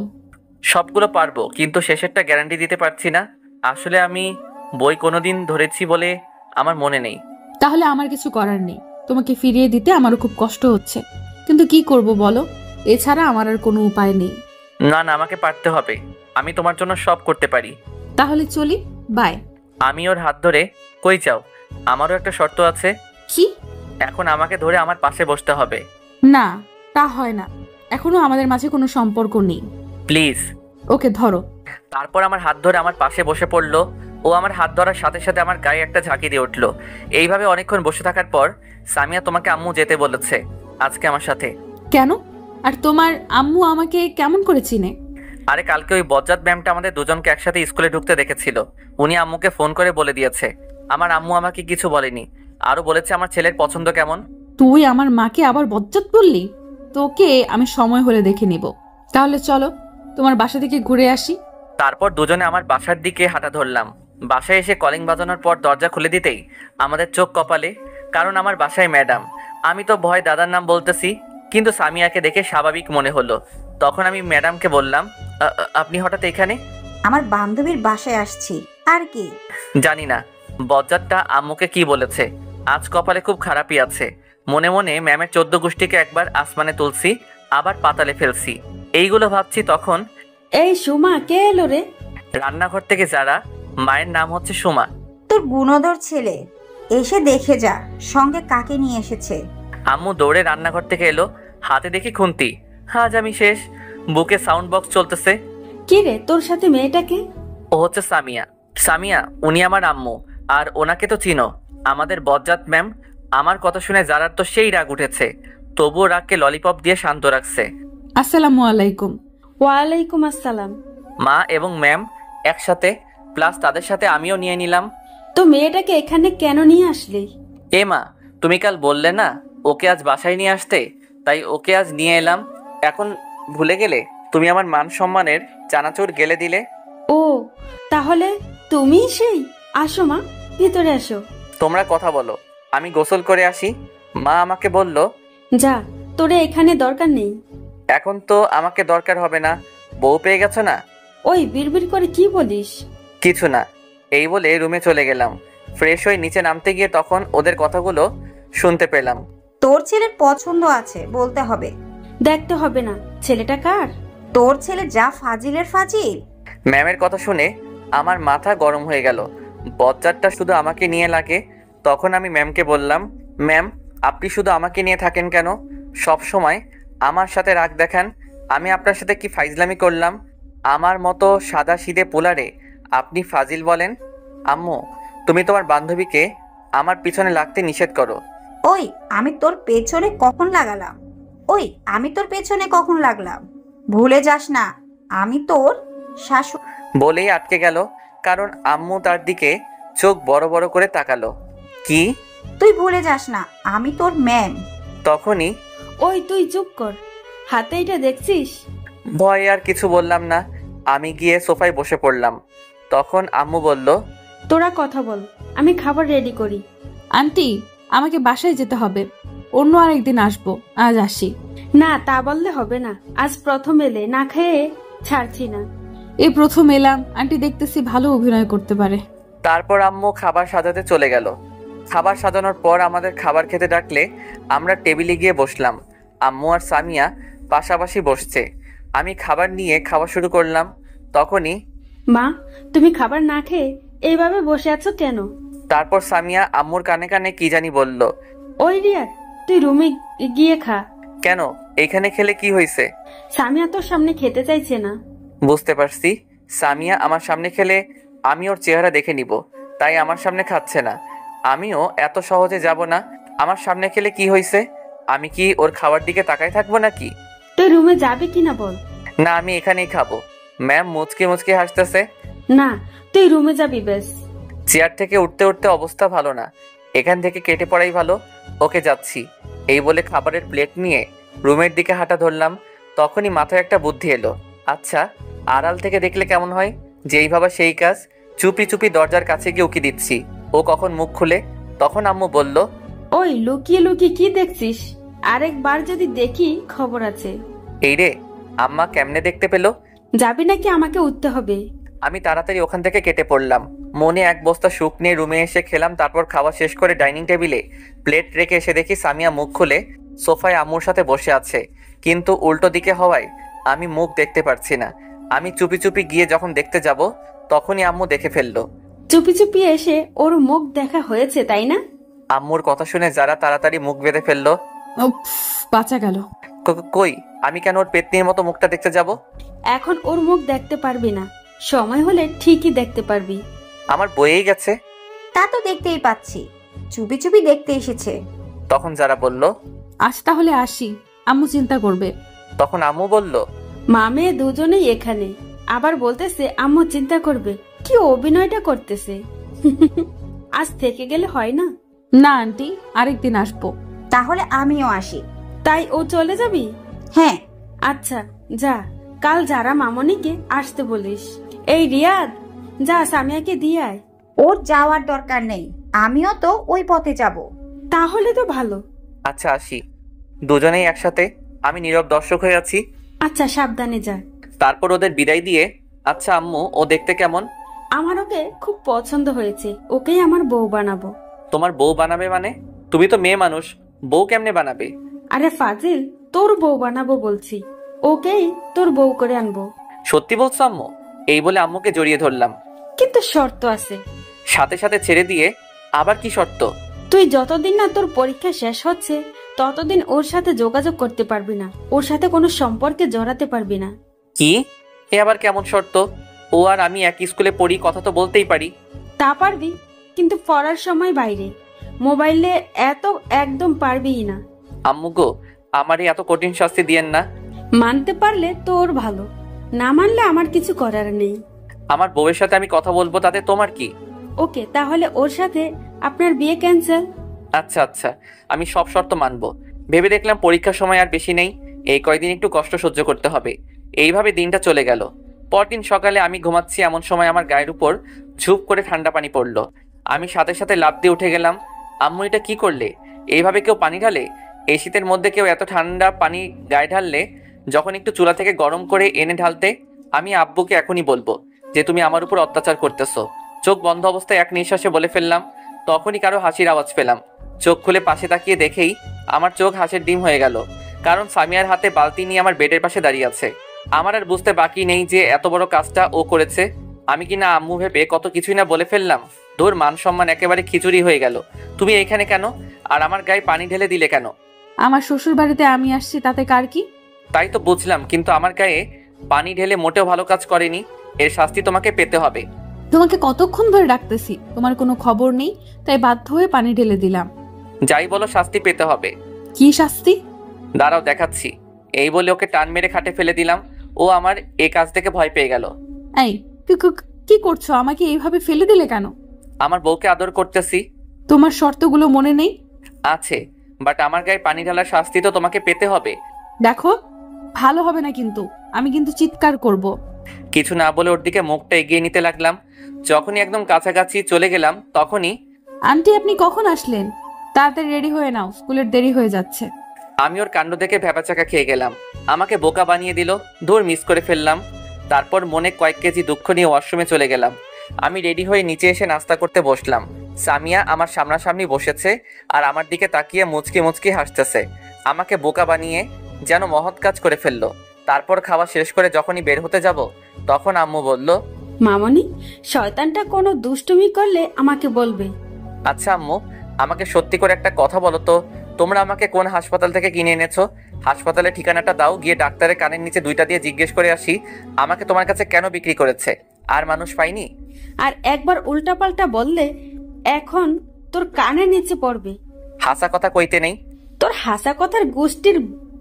সবগুলো পারবো, কিন্তু শেষেরটা গ্যারান্টি দিতে পারছি না। আসলে আমি বই কোনোদিন ধরেছি বলে আমার মনে নেই। তাহলে আমার কিছু করার নেই। তোমাকে ফিরিয়ে দিতে আমারও খুব কষ্ট হচ্ছে, কিন্তু কি করব বলো? এছাড়া আমার আর কোনো উপায় নেই। না না, আমাকে পারতে হবে। আমি তোমার জন্য সব করতে পারি। তাহলে চলি, বাই। আমি ওর হাত ধরে, কই যাও? আমারও একটা শর্ত আছে। কি? এখন আমাকে ধরে আমার পাশে বসতে হবে। না, তা হয় না। এখনো আমাদের মাঝে কোনো সম্পর্ক নেই। প্লিজ। ওকে, ধরো। তারপর আমার হাত ধরে আমার পাশে বসে পড়লো। ও আমার হাত ধরার সাথে সাথে আমার গায়ে একটা ঝাঁকি দিয়ে উঠলো। এইভাবে অনেকক্ষণ বসে থাকার পর, সামিয়া তোমাকে আম্মু যেতে বলেছে আজকে আমার সাথে। কেন? আর তোমার আম্মু আমাকে কেমন করে চিনে? আরে কালকে ওই বজ্জাত ম্যামটা আমাদের দুজনকে একসাথে স্কুলে ঢুকতে দেখেছিল। উনি আম্মুকে ফোন করে বলে দিয়েছে। আমার আম্মু আমাকে কিছু বলেনি, আরো বলেছে আমার ছেলের পছন্দ কেমন। তুই আমার মাকে আবার বজ্জাত বললি? তোকে আমি সময় হলে দেখে নিব। তাহলে চলো তোমার বাসা থেকে ঘুরে আসি। তারপর দুজনে আমার বাসার দিকে হাঁটা ধরলাম। বাসায় এসে কলিং বাজানোর পর দরজা খুলে দিতেই আমাদের চোখ কপালে, কারণ আমার বাসায় ম্যাডাম। আমি তো ভয় দাদার নাম বলতেছি, কিন্তু সামিয়াকে দেখে স্বাভাবিক মনে হলো। তখন আমি ম্যাডামকে বললাম, আপনি হঠাৎ এখানে? আমার বান্ধবীর বাসায় আসছি, আর কি? জানি না বজ্জাতটা আম্মুকে কি বলেছে। আজ কপালে খুব খারাপই আছে। মনে মনে ম্যামের 14 গোষ্ঠীকে একবার আসমানে তুলছি, আবার পাতালে ফেলছি, এইগুলো ভাবছি। তখন এই সুমা, কে এলো রে? রান্নাঘর থেকে যারা, মায়ের নাম হচ্ছে সুমা। তোর গুণধর ছেলে, এসে দেখে যা সঙ্গে কাকে নিয়ে এসেছে। আম্মু দৌড়ে রান্নাঘর থেকে এলো, হাতে দেখি খুন্তি। আজ আমি শেষ। বুকে সাউন্ড বক্স চলতেছে। কি রে, তোর সাথে মেয়েটাকে? ও হচ্ছে সামিয়া। সামিয়া, উনি আমার আম্মু। আর ওনাকে তো চিনো, আমাদের বজ্জাত ম্যাম। আমার কথা শুনে যারার তো সেই রাগ উঠেছে, তবুও রাগকে ললিপপ দিয়ে শান্ত রাখছে। আসসালামু আলাইকুম। ওয়ালাইকুম আসসালাম। মা এবং ম্যাম একসাথে, প্লাস তাদের সাথে আমিও নিয়ে নিলাম। তো মেয়েটাকে এখানে কেন নিয়ে আসলি? এ মা, তুমি কাল বললে না ওকে আজ বাসায় নিয়ে আসতে, তাই ওকে আজ নিয়ে এলাম। এখন ভুলে গেলে? তুমি আমার মান সম্মানের চানাচুর গেলে দিলে। ও, তাহলে তুমি সেই? আসো মা, ভিতরে আসো। তোমরা কথা বলো, আমি গোসল করে আসি। মা আমাকে বলল, যা, তোরে এখানে দরকার নেই। এখন তো আমাকে দরকার হবে না, বউ পেয়ে গেছো না। ওই বিড়বিড় করে কি বলিস? কিছু না, এই বলে রুমে চলে গেলাম। ফ্রেশ হয়ে নিচে নামতে গিয়ে তখন ওদের কথাগুলো শুনতে পেলাম। তোর ছেলের পছন্দ আছে বলতে হবে। দেখতে হবে না, ছেলেটা কার? তোর ছেলে যা ফাজিলের ফাজিল। ম্যামের কথা শুনে আমার মাথা গরম হয়ে গেল। বজ্জাতটা শুধু আমাকে নিয়ে লাগে। তখন আমি ম্যামকে বললাম, ম্যাম আপনি শুধু আমাকে নিয়ে থাকেন কেন? সব সময় আমার সাথে রাগ দেখান। আমি আপনার সাথে কি ফাইজলামি করলাম? আমার মতো সাদা সিধে পোলারে আপনি ফাজিল বলেন? আম্মু, তুমি তোমার বান্ধবীকে আমার পিছনে লাগতে নিষেধ করো। ওই আমি তোর পেছনে কখন লাগালাম? ভুলে যাস না আমি তোর শাশুড়ি। বলেই আটকে গেল, কারণ আম্মু তার দিকে চোখ বড় বড় করে তাকালো। কি? তুই ভুলে যাস না আমি তোর ম্যাম। তখনই ওই তুই চুপ কর, হাতে এটা দেখছিস? ভয়ে আর কিছু বললাম না, আমি গিয়ে সোফায় বসে পড়লাম। তখন আম্মু বলল, তোরা কথা বল, আমি খাবার রেডি করি। আন্টি, আমাকে বাসায় যেতে হবে, অন্য আরেকদিন আসবো, আজ আসি। না, তা বললে হবে না, আজ প্রথম এলে, না খেয়ে ছাড়ছি না। এই প্রথম এলাম, আন্টি দেখতেছি ভালো অভিনয় করতে পারে। তারপর আম্মু খাবার সাজাতে চলে গেল। খাবার সাজানোর পর আমাদের খাবার খেতে ডাকলে আমরা টেবিলে গিয়ে বসলাম। আম্মু আর সামিয়া পাশাপাশি বসছে। আমি খাবার নিয়ে খাওয়া শুরু করলাম। তখনই মা, তুমি খাবার না খেয়ে এইভাবে বসে আছো কেন? তারপর সামিয়া আম্মুর কানে কানে কি জানি বলল। ওই রিয়া, তুই রুমে গিয়ে খা। কেন, এইখানে খেলে কি হয়েছে? সামিয়া তোর সামনে খেতে চাইছে না। বুঝতে পারছি, সামিয়া আমার সামনে খেলে আমি ওর চেহারা দেখে নিব, তাই আমার সামনে খাচ্ছে না। আমিও এত সহজে যাব না। আমার সামনে খেলে কি হয়েছে? আমি কি ওর খাওয়ার দিকে তাকাই থাকবো নাকি? তুই রুমে যাবি কিনা বল। না, আমি এখানেই খাবো। ম্যাম মুচকে মুচকে হাসতেছে। না, তুই রুমে যাবি বেশ। চেয়ার থেকে উঠতে উঠতে অবস্থা ভালো না, এখান থেকে কেটে পড়াই ভালো। ওকে, যাচ্ছি। এই বলে খাবারের প্লেট নিয়ে রুমের দিকে হাঁটা ধরলাম। তখনই মাথায় একটা বুদ্ধি এলো। আচ্ছা, আড়াল থেকে দেখলে কেমন হয়? যেই ভাবা সেই কাজ। চুপি চুপি দরজার কাছে গিয়ে উকি দিচ্ছি, ও কখন মুখ খুলে। তখন আম্মু বলল, ওই লুকিয়ে লুকিয়ে কি দেখছিস? আরেকবার যদি দেখি খবর আছে। এই রে, আম্মা কেমনে দেখতে পেলো? যাবি নাকি আমাকে উঠতে হবে? আমি তাড়াতাড়ি ওখান থেকে কেটে পড়লাম। মনে এক বস্তা সুখ নিয়ে রুমে এসে খেলাম। তারপর খাওয়া শেষ করে ডাইনিং টেবিলে প্লেট রেখে এসে দেখি সামিয়া মুখ খুলে সোফায় আম্মুর সাথে বসে আছে, কিন্তু উল্টো দিকে হওয়ায় আমি মুখ দেখতে পারছি না। আমি চুপি চুপি গিয়ে যখন দেখতে যাব, তখনই আম্মু দেখে ফেললো। চুপি চুপি এসে ওর মুখ দেখা হয়েছে, তাই না? আম্মুর কথা শুনে যারা তাড়াতাড়ি মুখ বেঁধে ফেললো। উফ, বাঁচা গেল। কই, আমি কেন ওর পেতনির মতো মুখটা দেখতে যাব? এখন ওর মুখ দেখতে পারবি না, সময় হলে ঠিকই দেখতে পারবি। আমার বইয়েই গেছে। তা তো দেখতেই পাচ্ছি, চুপি চুপি দেখতে এসেছে। তখন যারা বলল, আজ তাহলে আসি, আম্মু চিন্তা করবে। তখন আম্মু বলল, মা মেয়ে দুজনেই এখানে, আবার বলতেছে আম্মু চিন্তা করবে। কি অভিনয়টা করতেছে। আজ থেকে গেলে হয় না? না আন্টি, আরেকদিন আসবো। তাহলে আমিও আসি। তাই ও চলে যাবি? হ্যাঁ। আচ্ছা যা, কাল যারা মামনিকে আসতে বলিস। এই রিয়াদ, যা সামিয়াকে দিয়ে আয়। ওর যাওয়ার দরকার নেই, আমিও তো ওই পথে যাব। তাহলে তো ভালো। আচ্ছা আসি। দুজনেই একসাথে। আমি নীরব দর্শক হয়ে আছি। আচ্ছা, সাবধানে যা। তারপর ওদের বিদায় দিয়ে, আচ্ছা আম্মু, ও দেখতে কেমন? আমার ওকে খুব পছন্দ হয়েছে, ওকেই আমার বউ বানাবো। তোমার বউ বানাবে মানে? তুমি তো মেয়ে মানুষ, বউ কেমনে বানাবে? আরে ফাজিল, তোর বউ বানাবো বলছি, ওকেই তোর বউ করে আনবো। সত্যি বলছো আম্মু? এই বলে আম্মুকে জড়িয়ে ধরলাম। কিন্তু শর্ত আছে। সাথে সাথে ছেড়ে দিয়ে আবার কি শর্ত? তুই যতদিন না তোর পরীক্ষা শেষ হচ্ছে ততদিন ওর সাথে যোগাযোগ করতে পারবি না, ওর সাথে কোনো সম্পর্কে জড়াতে পারবি না। কি? এ আবার কেমন শর্ত? ও আর আমি একই স্কুলে পড়ি, কথা তো বলতেই পারি। তা পারবি, কিন্তু পড়ার সময় বাইরে, মোবাইলে এত একদম পারবিই না। আম্মু গো, আমারই এত কঠিন শাস্তি দিয়েন না। মানতে পারলে তোর ভালো, না মানলে আমার কিছু করার নেই। আমার বউয়ের সাথে আমি কথা বলবো, তাতে তোমার কি? ওকে, তাহলে ওর সাথে আপনার বিয়ে ক্যান্সেল। আচ্ছা আচ্ছা, আমি সব শর্ত মানবো। ভেবে দেখলাম পরীক্ষার সময় আর বেশি নেই, এই কয়দিন একটু কষ্ট সহ্য করতে হবে। এইভাবে দিনটা চলে গেল। পরদিন সকালে আমি ঘুমাচ্ছি, এমন সময় আমার গায়ের উপর ঝুপ করে ঠান্ডা পানি পড়লো। আমি সাথে সাথে লাফ দিয়ে উঠে গেলাম। আম্মু, এটা কি করলে? এইভাবে কেউ পানি ঢালে? এই শীতের মধ্যে কেউ এত ঠান্ডা পানি গায়ে ঢাললে? যখন একটু চুলা থেকে গরম করে এনে ঢালতে। আমি আব্বুকে এখনই বলবো যে তুমি আমার উপর অত্যাচার করতেছো। চোখ বন্ধ অবস্থায় এক নিঃশ্বাসে বলে ফেললাম। তখনই কারো হাসির আওয়াজ পেলাম। চোখ খুলে পাশে তাকিয়ে দেখেই আমার চোখ হাসির ডিম হয়ে গেল, কারণ সামিয়ার হাতে বালতি নিয়ে আমার বেডের পাশে দাঁড়িয়ে আছে। আমার আর বুঝতে বাকি নেই যে এত বড় কাজটা ও করেছে। আমি কিনা আম্মু ভেবে কত কিছুই না বলে ফেললাম। তোর মান সম্মান একেবারে খিচুড়ি হয়ে গেল। তুমি এখানে কেন? আর আমার গায়ে পানি ঢেলে দিলে কেন? আমার শ্বশুর বাড়িতে আমি আসছি, তাতে কার কি? তাই তো বুঝলাম, কিন্তু আমার গায়ে পানি ঢেলে মোটেও ভালো কাজ করেনি। এর শাস্তি তোমাকে পেতে হবে। তোমাকে কতক্ষণ ধরে ডাকতেছি, তোমার কোনো খবর নেই, তাই বাধ্য হয়ে পানি ঢেলে দিলাম। যাই বলো, শাস্তি পেতে হবে। কি শাস্তি? দাঁড়াও দেখাচ্ছি। এই বলে ওকে টান মেরে খাটে ফেলে দিলাম। ও আমার এই কাজ থেকে ভয় পেয়ে গেল। এই কি করছো? আমাকে এইভাবে ফেলে দিলে কেন? আমার বউকে আদর করতেছি। তোমার শর্তগুলো মনে নেই? আছে, বাট আমার গায়ে পানি ঢালার শাস্তি তো তোমাকে পেতে হবে। দেখো, ভালো হবে না কিন্তু, আমি কিন্তু চিৎকার করব। কিছু না বলে ওর দিকে মুখটা এগিয়ে নিতে লাগলাম। যখনই একদম কাছাকাছি চলে গেলাম তখনই, আন্টি আপনি কখন আসলেন? তাড়াতাড়ি রেডি হয়ে নাও, স্কুলের দেরি হয়ে যাচ্ছে। আমি ওর কাণ্ড দেখে ভ্যাবাচাকা খেয়ে গেলাম। আমাকে বোকা বানিয়ে দিল। দূর মিস করে ফেললাম। তারপর মনে কয়েক কেজি দুঃখ নিয়ে ওয়াশরুমে চলে গেলাম। আমি রেডি হয়ে নিচে এসে নাস্তা করতে বসলাম। সামিয়া আমার সামনাসামনি বসেছে আর আমার দিকে তাকিয়ে মুচকি মুচকি হাসতেছে। আমাকে বোকা বানিয়ে যেন মহৎ কাজ করে ফেললো। তারপর খাওয়া শেষ করে যখনই বের হতে যাব তখন আম্মু বলল, মামনি, শয়তানটা কোনো দুষ্টুমি করলে আমাকে বলবে। আচ্ছা আম্মু, আমাকে সত্যি করে একটা কথা বলো তো, তোমরা আমাকে কোন হাসপাতাল থেকে কিনে এনেছো? হাসপাতালের ঠিকানাটা দাও, গিয়ে ডাক্তারের কানের নিচে দুইটা দিয়ে জিজ্ঞেস করে আসি আমাকে তোমার কাছে কেন বিক্রি করেছে। আর মানুষ পাইনি। আর একবার উল্টাপাল্টা বললে এখন তোর কানের নিচে পড়বে। হাসা কথা কইতে নেই। তোর হাসা কথার গোষ্ঠীর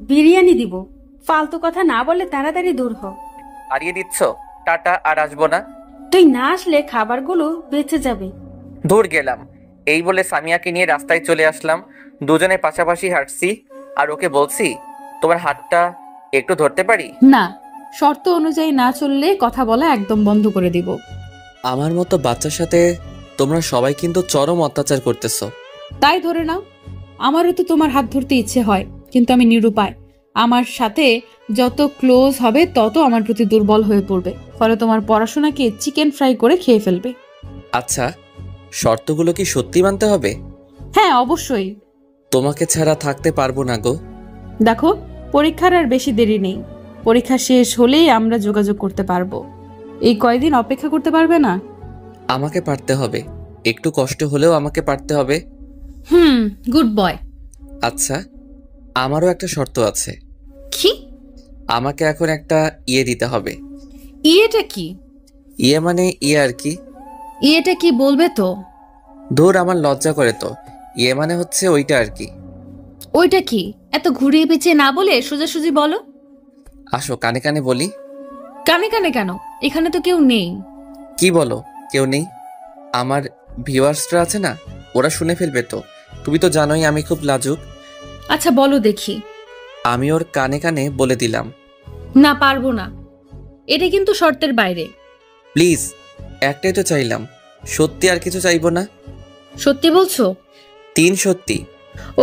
বিরিয়ানি দিব। ফালতু কথা না বলে তাড়াতাড়ি দূর হ। হারিয়ে দিচ্ছ। টাটা, আর আসবো না। তুই না আসলে খাবারগুলো বেঁচে যাবে। দূর গেলাম। এই বলে সামিয়াকে নিয়ে রাস্তায় চলে আসলাম। দুজনে পাশাপাশি হাঁটছি আর ওকে বলছি, তোমার হাতটা একটু ধরতে পারি? না, শর্ত অনুযায়ী না চললে কথা বলা একদম বন্ধ করে দিব। আমার মতো বাচ্চার সাথে তোমরা সবাই কিন্তু চরম অত্যাচার করতেছো। তাই ধরে নাও, আমারও তো তোমার হাত ধরতে ইচ্ছে হয়, কিন্তু আমি নিরুপায়। আমার সাথে যত ক্লোজ হবে তত আমার প্রতি দুর্বল হয়ে পড়বে, ফলে তোমার পড়াশোনাকে চিকেন ফ্রাই করে খেয়ে ফেলবে। আচ্ছা, শর্তগুলো কি সত্যি মানতে হবে? হ্যাঁ, অবশ্যই। তোমাকে ছাড়া থাকতে পারবো না গো। দেখো, পরীক্ষার আর বেশি দেরি নেই। পরীক্ষা শেষ হলেই আমরা যোগাযোগ করতে পারবো। এই কয়দিন অপেক্ষা করতে পারবে না? আমাকে পারতে হবে, একটু কষ্ট হলেও আমাকে পারতে হবে। Good boy. আচ্ছা, আমারও একটা শর্ত আছে। কি? আমাকে এখন একটা ইয়ে দিতে হবে। ইয়েটা কি? ইয়ে মানে ইয়ে আর কি। ইয়েটা কি বলবে তো? দূর, আমার লজ্জা করে তো। ইয়ে মানে হচ্ছে ওইটা আর কি। ওইটা কি? এত ঘুরিয়ে পেঁচিয়ে না বলে সোজাসুজি বলো। আসো, কানে কানে বলি। কানে কানে কেন? এখানে তো কেউ নেই। কি বলো, কেউ নেই? আমার ভিউয়ার্সরা আছে না, ওরা শুনে ফেলবে তো। তুমি তো জানোই আমি খুব লাজুক। আচ্ছা বলো দেখি। আমি ওর কানে কানে বলে দিলাম। না, পারবো না, এটা কিন্তু শর্তের বাইরে। প্লিজ, একটাই তো চাইলাম, সত্যি আর কিছু চাইবো না। সত্যি বলছো? 3 সত্যি।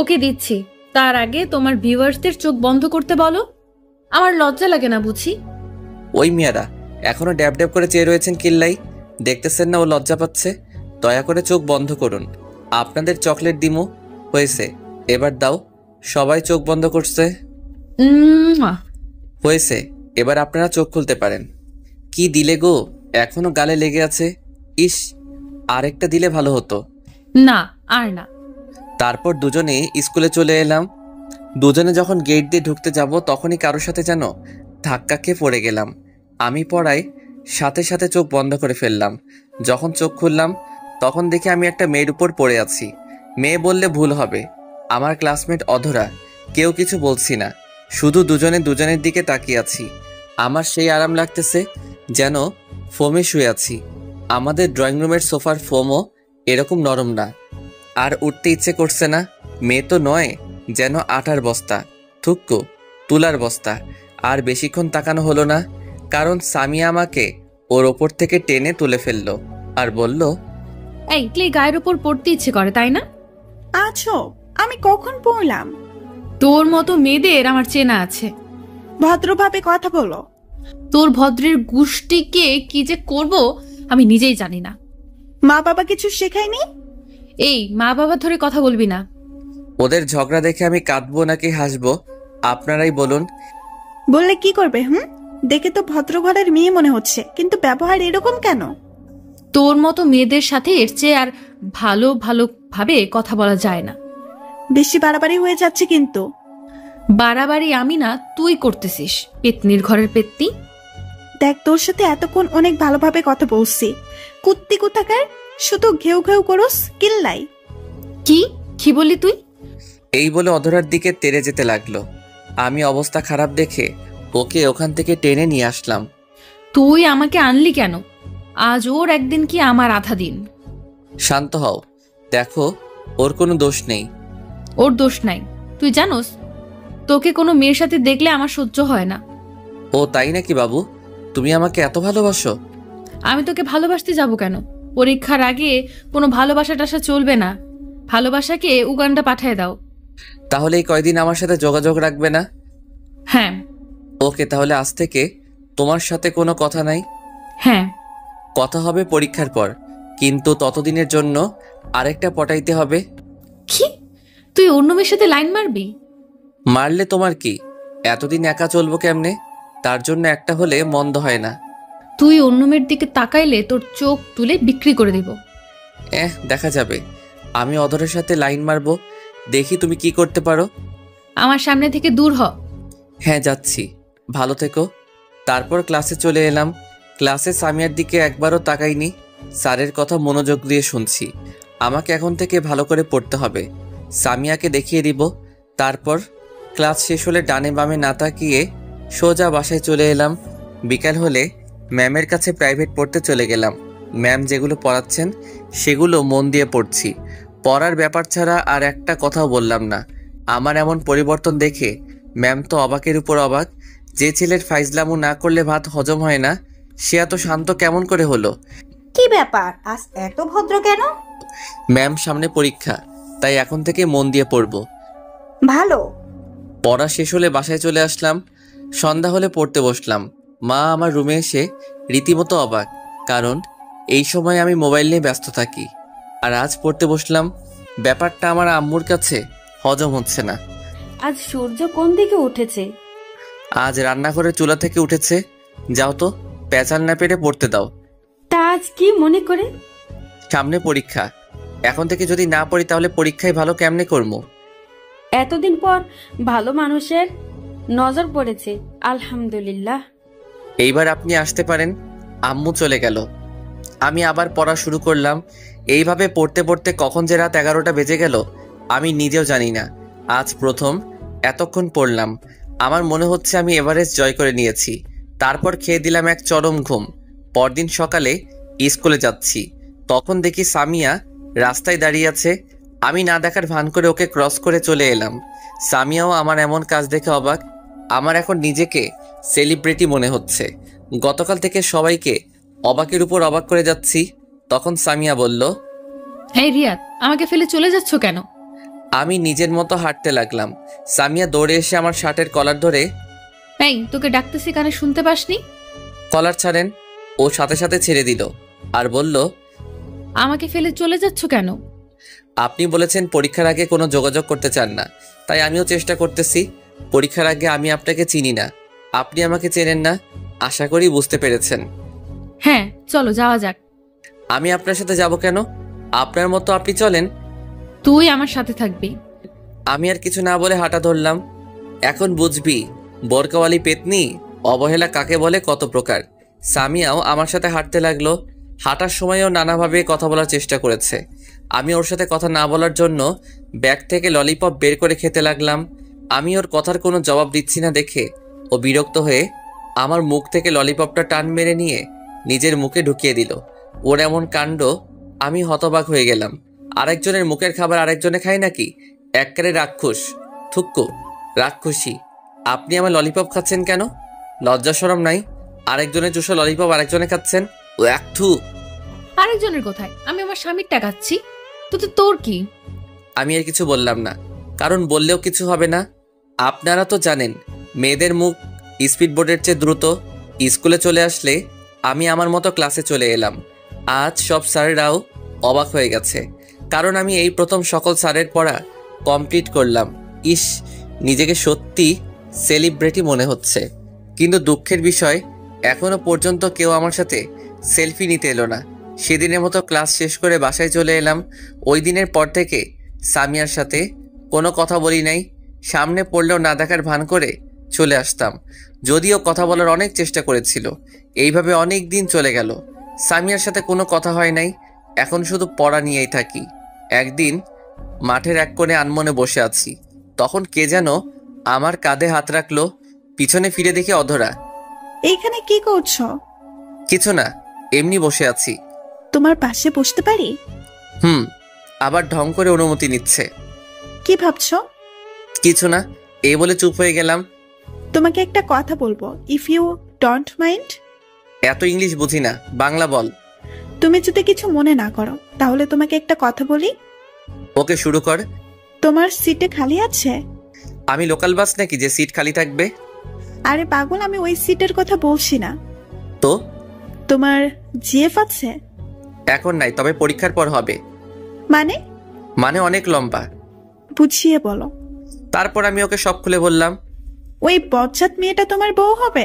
ওকে, দিচ্ছি। তার আগে তোমার ভিউয়ার্সদের চোখ বন্ধ করতে বলো। আমার লজ্জা লাগে না বুঝি? ওই মেয়েরা এখনো ড্যাব ড্যাব করে চেয়ে রয়েছেন কিল্লাই, দেখতেছেন না ও লজ্জা পাচ্ছে? দয়া করে চোখ বন্ধ করুন। আপনাদের চকলেট দিমো হয়েছে, এবার দাও। সবাই চোখ বন্ধ করছে। হয়েছে, এবার আপনারা চোখ খুলতে পারেন। কি দিলে গো, এখনো গালে লেগে আছে। ইস, আরেকটা দিলে ভালো হতো। না আর না। তারপর দুজনে স্কুলে চলে এলাম। দুজনে যখন গেট দিয়ে ঢুকতে যাব তখনই কারোর সাথে যেন ধাক্কা খেয়ে পড়ে গেলাম। আমি পড়ায় সাথে সাথে চোখ বন্ধ করে ফেললাম। যখন চোখ খুললাম তখন দেখি আমি একটা মেয়ের উপর পড়ে আছি। মেয়ে বললে ভুল হবে, আমার ক্লাসমেট অধরা। কেউ কিছু বলছি না, শুধু দুজনে দুজনের দিকে তাকিয়ে আছি। আমার সেই আরাম লাগতেছে যেন ফোমে শুয়ে আছি। আমাদের ড্রয়িং রুমের সোফার ফোমও এরকম নরম না। আর উঠতে ইচ্ছে করছে না। মেয়ে তো নয়, যেন আটার বস্তা, থুক্কু তুলার বস্তা। আর বেশিক্ষণ তাকানো হলো না, কারণ সামিয়া আমাকে ওর ওপর থেকে টেনে তুলে ফেললো আর বলল, এই ক্লে গায়ের উপর পড়তে ইচ্ছে করে তাই না? আছো, আমি কখন পড়লাম? তোর মতো মেয়েদের আমার চেনা আছে। ভদ্রভাবে কথা বলো। তোর ভদ্রের গোষ্ঠীকে কি যে করব আমি নিজেই জানি না। মা বাবা কিছু শেখায়নি? এই মা বাবা ধরে কথা বলবি না। ওদের ঝগড়া দেখে আমি কাঁদবো নাকি হাসবো আপনারাই বলুন। বললে কি করবে? দেখে তো ভদ্র ঘরের মেয়ে মনে হচ্ছে, কিন্তু ব্যবহার এরকম কেন? তোর মতো মেয়েদের সাথে এর চেয়ে আর ভালো ভালো ভাবে কথা বলা যায় না। বেশি বাড়াবাড়ি হয়ে যাচ্ছে কিন্তু। বাড়াবাড়ি আমি না, তুই করতেছিস, পেতনির ঘরের পেতনি। দেখ, তোর সাথে এতক্ষণ অনেক ভালোভাবে কথা বলছি, কুত্তি কোথাকার শুধু ঘেউ ঘেউ করস কিল্লাই। কি কি বললি তুই? এই বলে অধরার দিকে তেড়ে যেতে লাগলো। আমি অবস্থা খারাপ দেখে ওকে ওখান থেকে টেনে নিয়ে আসলাম। তুই আমাকে আনলি কেন? আজ ওর একদিন কি আমার আধা দিন। শান্ত হও, দেখো ওর কোনো দোষ নেই। ওর দোষ নাই। তুই জানোস, তোকে কোনো মেয়ের সাথে দেখলে আমার সহ্য হয় না। ও তাই নাকি বাবু? তুমি আমাকে এত ভালোবাসো? আমি তোকে ভালোবাসতে যাব কেন? পরীক্ষার আগে কোনো ভালোবাসা টাসা চলবে না। ভালোবাসাকে উগান্ডা পাঠিয়ে দাও। তাহলে এই কয়দিন আমার সাথে যোগাযোগ রাখবে না? হ্যাঁ। ওকে, তাহলে আজ থেকে তোমার সাথে কোনো কথা নাই? হ্যাঁ। কথা হবে পরীক্ষার পর, কিন্তু ততদিনের জন্য আরেকটা পটাইতে হবে। কি? তুই অন্য মেয়ের সাথে লাইন মারবি? মারলে তোমার কি? এতদিন একা চলবো কেমনে? তার জন্য একটা হলে মন্দ হয় না। তুই অন্য মেয়ের দিকে তাকাইলে তোর চোখ তুলে বিক্রি করে দিব। দেখা যাবে। আমি অধরের সাথে লাইন মারবো, দেখি তুমি কি করতে পারো। আমার সামনে থেকে দূর হ। হ্যাঁ যাচ্ছি, ভালো থেকো। তারপর ক্লাসে চলে এলাম। ক্লাসে সামিয়ার দিকে একবারও তাকাইনি। স্যারের কথা মনোযোগ দিয়ে শুনছি। আমাকে এখন থেকে ভালো করে পড়তে হবে। সামিয়াকে দেখিয়ে দিব। তারপর ক্লাস শেষ হলে ডানে বামে না তাকিয়ে সোজা বাসায় চলে এলাম। বিকাল হলে ম্যামের কাছে প্রাইভেট পড়তে চলে গেলাম। ম্যাম যেগুলো পড়াচ্ছেন সেগুলো মন দিয়ে পড়ছি। পড়ার ব্যাপার ছাড়া আর একটা কথাও বললাম না। আমার এমন পরিবর্তন দেখে ম্যাম তো অবাকের উপর অবাক। যে ছেলের ফাইজলামু না করলে ভাত হজম হয় না, সে এত শান্ত কেমন করে হলো? কি ব্যাপার, আজ এত ভদ্র কেন? ম্যাম সামনে পরীক্ষা, তাই এখন থেকে মন দিয়ে পড়ব। ভালো। পড়া শেষ হলে বাসায় চলে আসলাম। সন্ধ্যা হলে পড়তে বসলাম। মা আমার রুমে এসে রীতিমতো অবাক, কারণ এই সময় আমি মোবাইল নিয়ে ব্যস্ত থাকি। আর আজ পড়তে বসলাম। ব্যাপারটা আমার আম্মুর কাছে হজম হচ্ছে না। আজ সূর্য কোন দিকে উঠেছে? আজ রান্নাঘরের চুলা থেকে উঠেছে। যাও তো, পেঁচাল না পেরে পড়তে দাও। তা আজ কি মনে করে? সামনে পরীক্ষা, এখন থেকে যদি না পড়ি তাহলে পরীক্ষায় ভালো কেমনে করবো? এতদিন পর ভালো মানুষের নজর পড়েছে, আলহামদুলিল্লাহ। এইবার আপনি আসতে পারেন। আম্মু চলে গেল। আমি আবার পড়া শুরু করলাম। এইভাবে পড়তে পড়তে কখন যে রাত 11টা বেজে গেল আমি নিজেও জানি না। আজ প্রথম এতক্ষণ পড়লাম। আমার মনে হচ্ছে আমি এভারেস্ট জয় করে নিয়েছি। তারপর খেয়ে দিলাম এক চরম ঘুম। পরদিন সকালে স্কুলে যাচ্ছি, তখন দেখি সামিয়া রাস্তায় দাঁড়িয়ে আছে। আমি না দেখার ভান করে ওকে ক্রস করে চলে এলাম। সামিয়াও আমার এমন কাজ দেখে অবাক। আমার এখন নিজেকে সেলিব্রিটি মনে হচ্ছে। গতকাল থেকে সবাইকে অবাকের উপর অবাক করে যাচ্ছি। তখন সামিয়া বলল, এই রিয়াদ, আমাকে ফেলে চলে যাচ্ছ কেন? আমি নিজের মতো হাঁটতে লাগলাম। সামিয়া দৌড়ে এসে আমার শার্টের কলার ধরে, এই তোকে ডাকতেছি, কানে শুনতে পাসনি? কলার ছাড়েন। ও সাথে সাথে ছেড়ে দিল আর বলল, আমাকে ফেলে চলে যাচ্ছ কেন? আপনি বলেছেন পরীক্ষার আগে কোনো যোগাযোগ করতে চান না, তাই আমিও চেষ্টা করতেছি। পরীক্ষার আগে আমি আপনাকে চিনি না, আপনি আমাকে চেনেন না, আশা করি বুঝতে পেরেছেন। হ্যাঁ, চলো যাওয়া যাক। আমি আপনার সাথে যাব কেন? আপনার মতো আপনি চলেন। তুই আমার সাথে থাকবি। আমি আর কিছু না বলে হাঁটা ধরলাম। এখন বুঝবি বোরকাওয়ালি পেতনি অবহেলা কাকে বলে, কত প্রকার। সামিয়াও আমার সাথে হাঁটতে লাগলো। হাঁটার সময়ও নানাভাবে কথা বলার চেষ্টা করেছে। আমি ওর সাথে কথা না বলার জন্য ব্যাগ থেকে ললিপপ বের করে খেতে লাগলাম। আমি ওর কথার কোনো জবাব দিচ্ছি না দেখে ও বিরক্ত হয়ে আমার মুখ থেকে ললিপপটা টান মেরে নিয়ে নিজের মুখে ঢুকিয়ে দিল। ওর এমন কাণ্ড আমি হতবাক হয়ে গেলাম। আরেকজনের মুখের খাবার আরেকজনে খায় নাকি? এককারে রাক্ষস, থুক্কু, রাক্ষসী। আপনি আমার ললিপপ খাচ্ছেন কেন? লজ্জা শরম নাই? আরেকজনের চুষো ললিপপ আরেকজনে খাচ্ছেন। ও একটু। আরেকজনের কোথায়? আমি আমার স্বামীরটা খাচ্ছি, তো তোর কি? আমি আর কিছু বললাম না, কারণ বললেও কিছু হবে না। আপনারা তো জানেন মেয়েদের মুখ স্পিড বোর্ডের চেয়ে দ্রুত। স্কুলে চলে আসলে আমি আমার মতো ক্লাসে চলে এলাম। আজ সব স্যারেরাও অবাক হয়ে গেছে, কারণ আমি এই প্রথম সকল স্যারের পড়া কমপ্লিট করলাম। ইস, নিজেকে সত্যি সেলিব্রিটি মনে হচ্ছে। কিন্তু দুঃখের বিষয়, এখনো পর্যন্ত কেউ আমার সাথে সেলফি নিতে এলো না। সেদিনের মতো ক্লাস শেষ করে বাসায় চলে এলাম। ওই দিনের পর থেকে সামিয়ার সাথে কোনো কথা বলি নাই। সামনে পড়লেও না দেখার ভান করে চলে আসতাম, যদিও কথা বলার অনেক চেষ্টা করেছিল। এইভাবে অনেক দিন চলে গেল, সামিয়ার সাথে কোনো কথা হয় নাই। এখন শুধু পড়া নিয়েই থাকি। একদিন মাঠের এক কোণে আনমনে বসে আছি, তখন কে যেন আমার কাঁধে হাত রাখলো। পিছনে ফিরে দেখি অধরা। এইখানে কি করছো? কিছু না, এমনি বসে আছি। তোমার পাশে বসতে পারি? আবার ঢং করে অনুমতি নিচ্ছে। কি ভাবছো? কিছু না, এই বলে চুপ হয়ে গেলাম। তোমাকে একটা কথা বলবো, ইফ ইউ ডোন্ট মাইন্ড। এত ইংলিশ বুঝি না, বাংলা বল। তুমি যদি কিছু মনে না করো তাহলে তোমাকে একটা কথা বলি। ওকে, শুরু কর। তোমার সিটে খালি আছে? আমি লোকাল বাস নাকি যে সিট খালি থাকবে? আরে পাগল, আমি ওই সিটের কথা বলছি না। তো তোমার জিএফ আছে? এখন নাই, তবে পরীক্ষার পর হবে। মানে অনেক লম্বা। বুঝিয়ে বলো। তারপর আমি ওকে সব খুলে বললাম। ওই বজ্জাত মেয়েটা তোমার বউ হবে?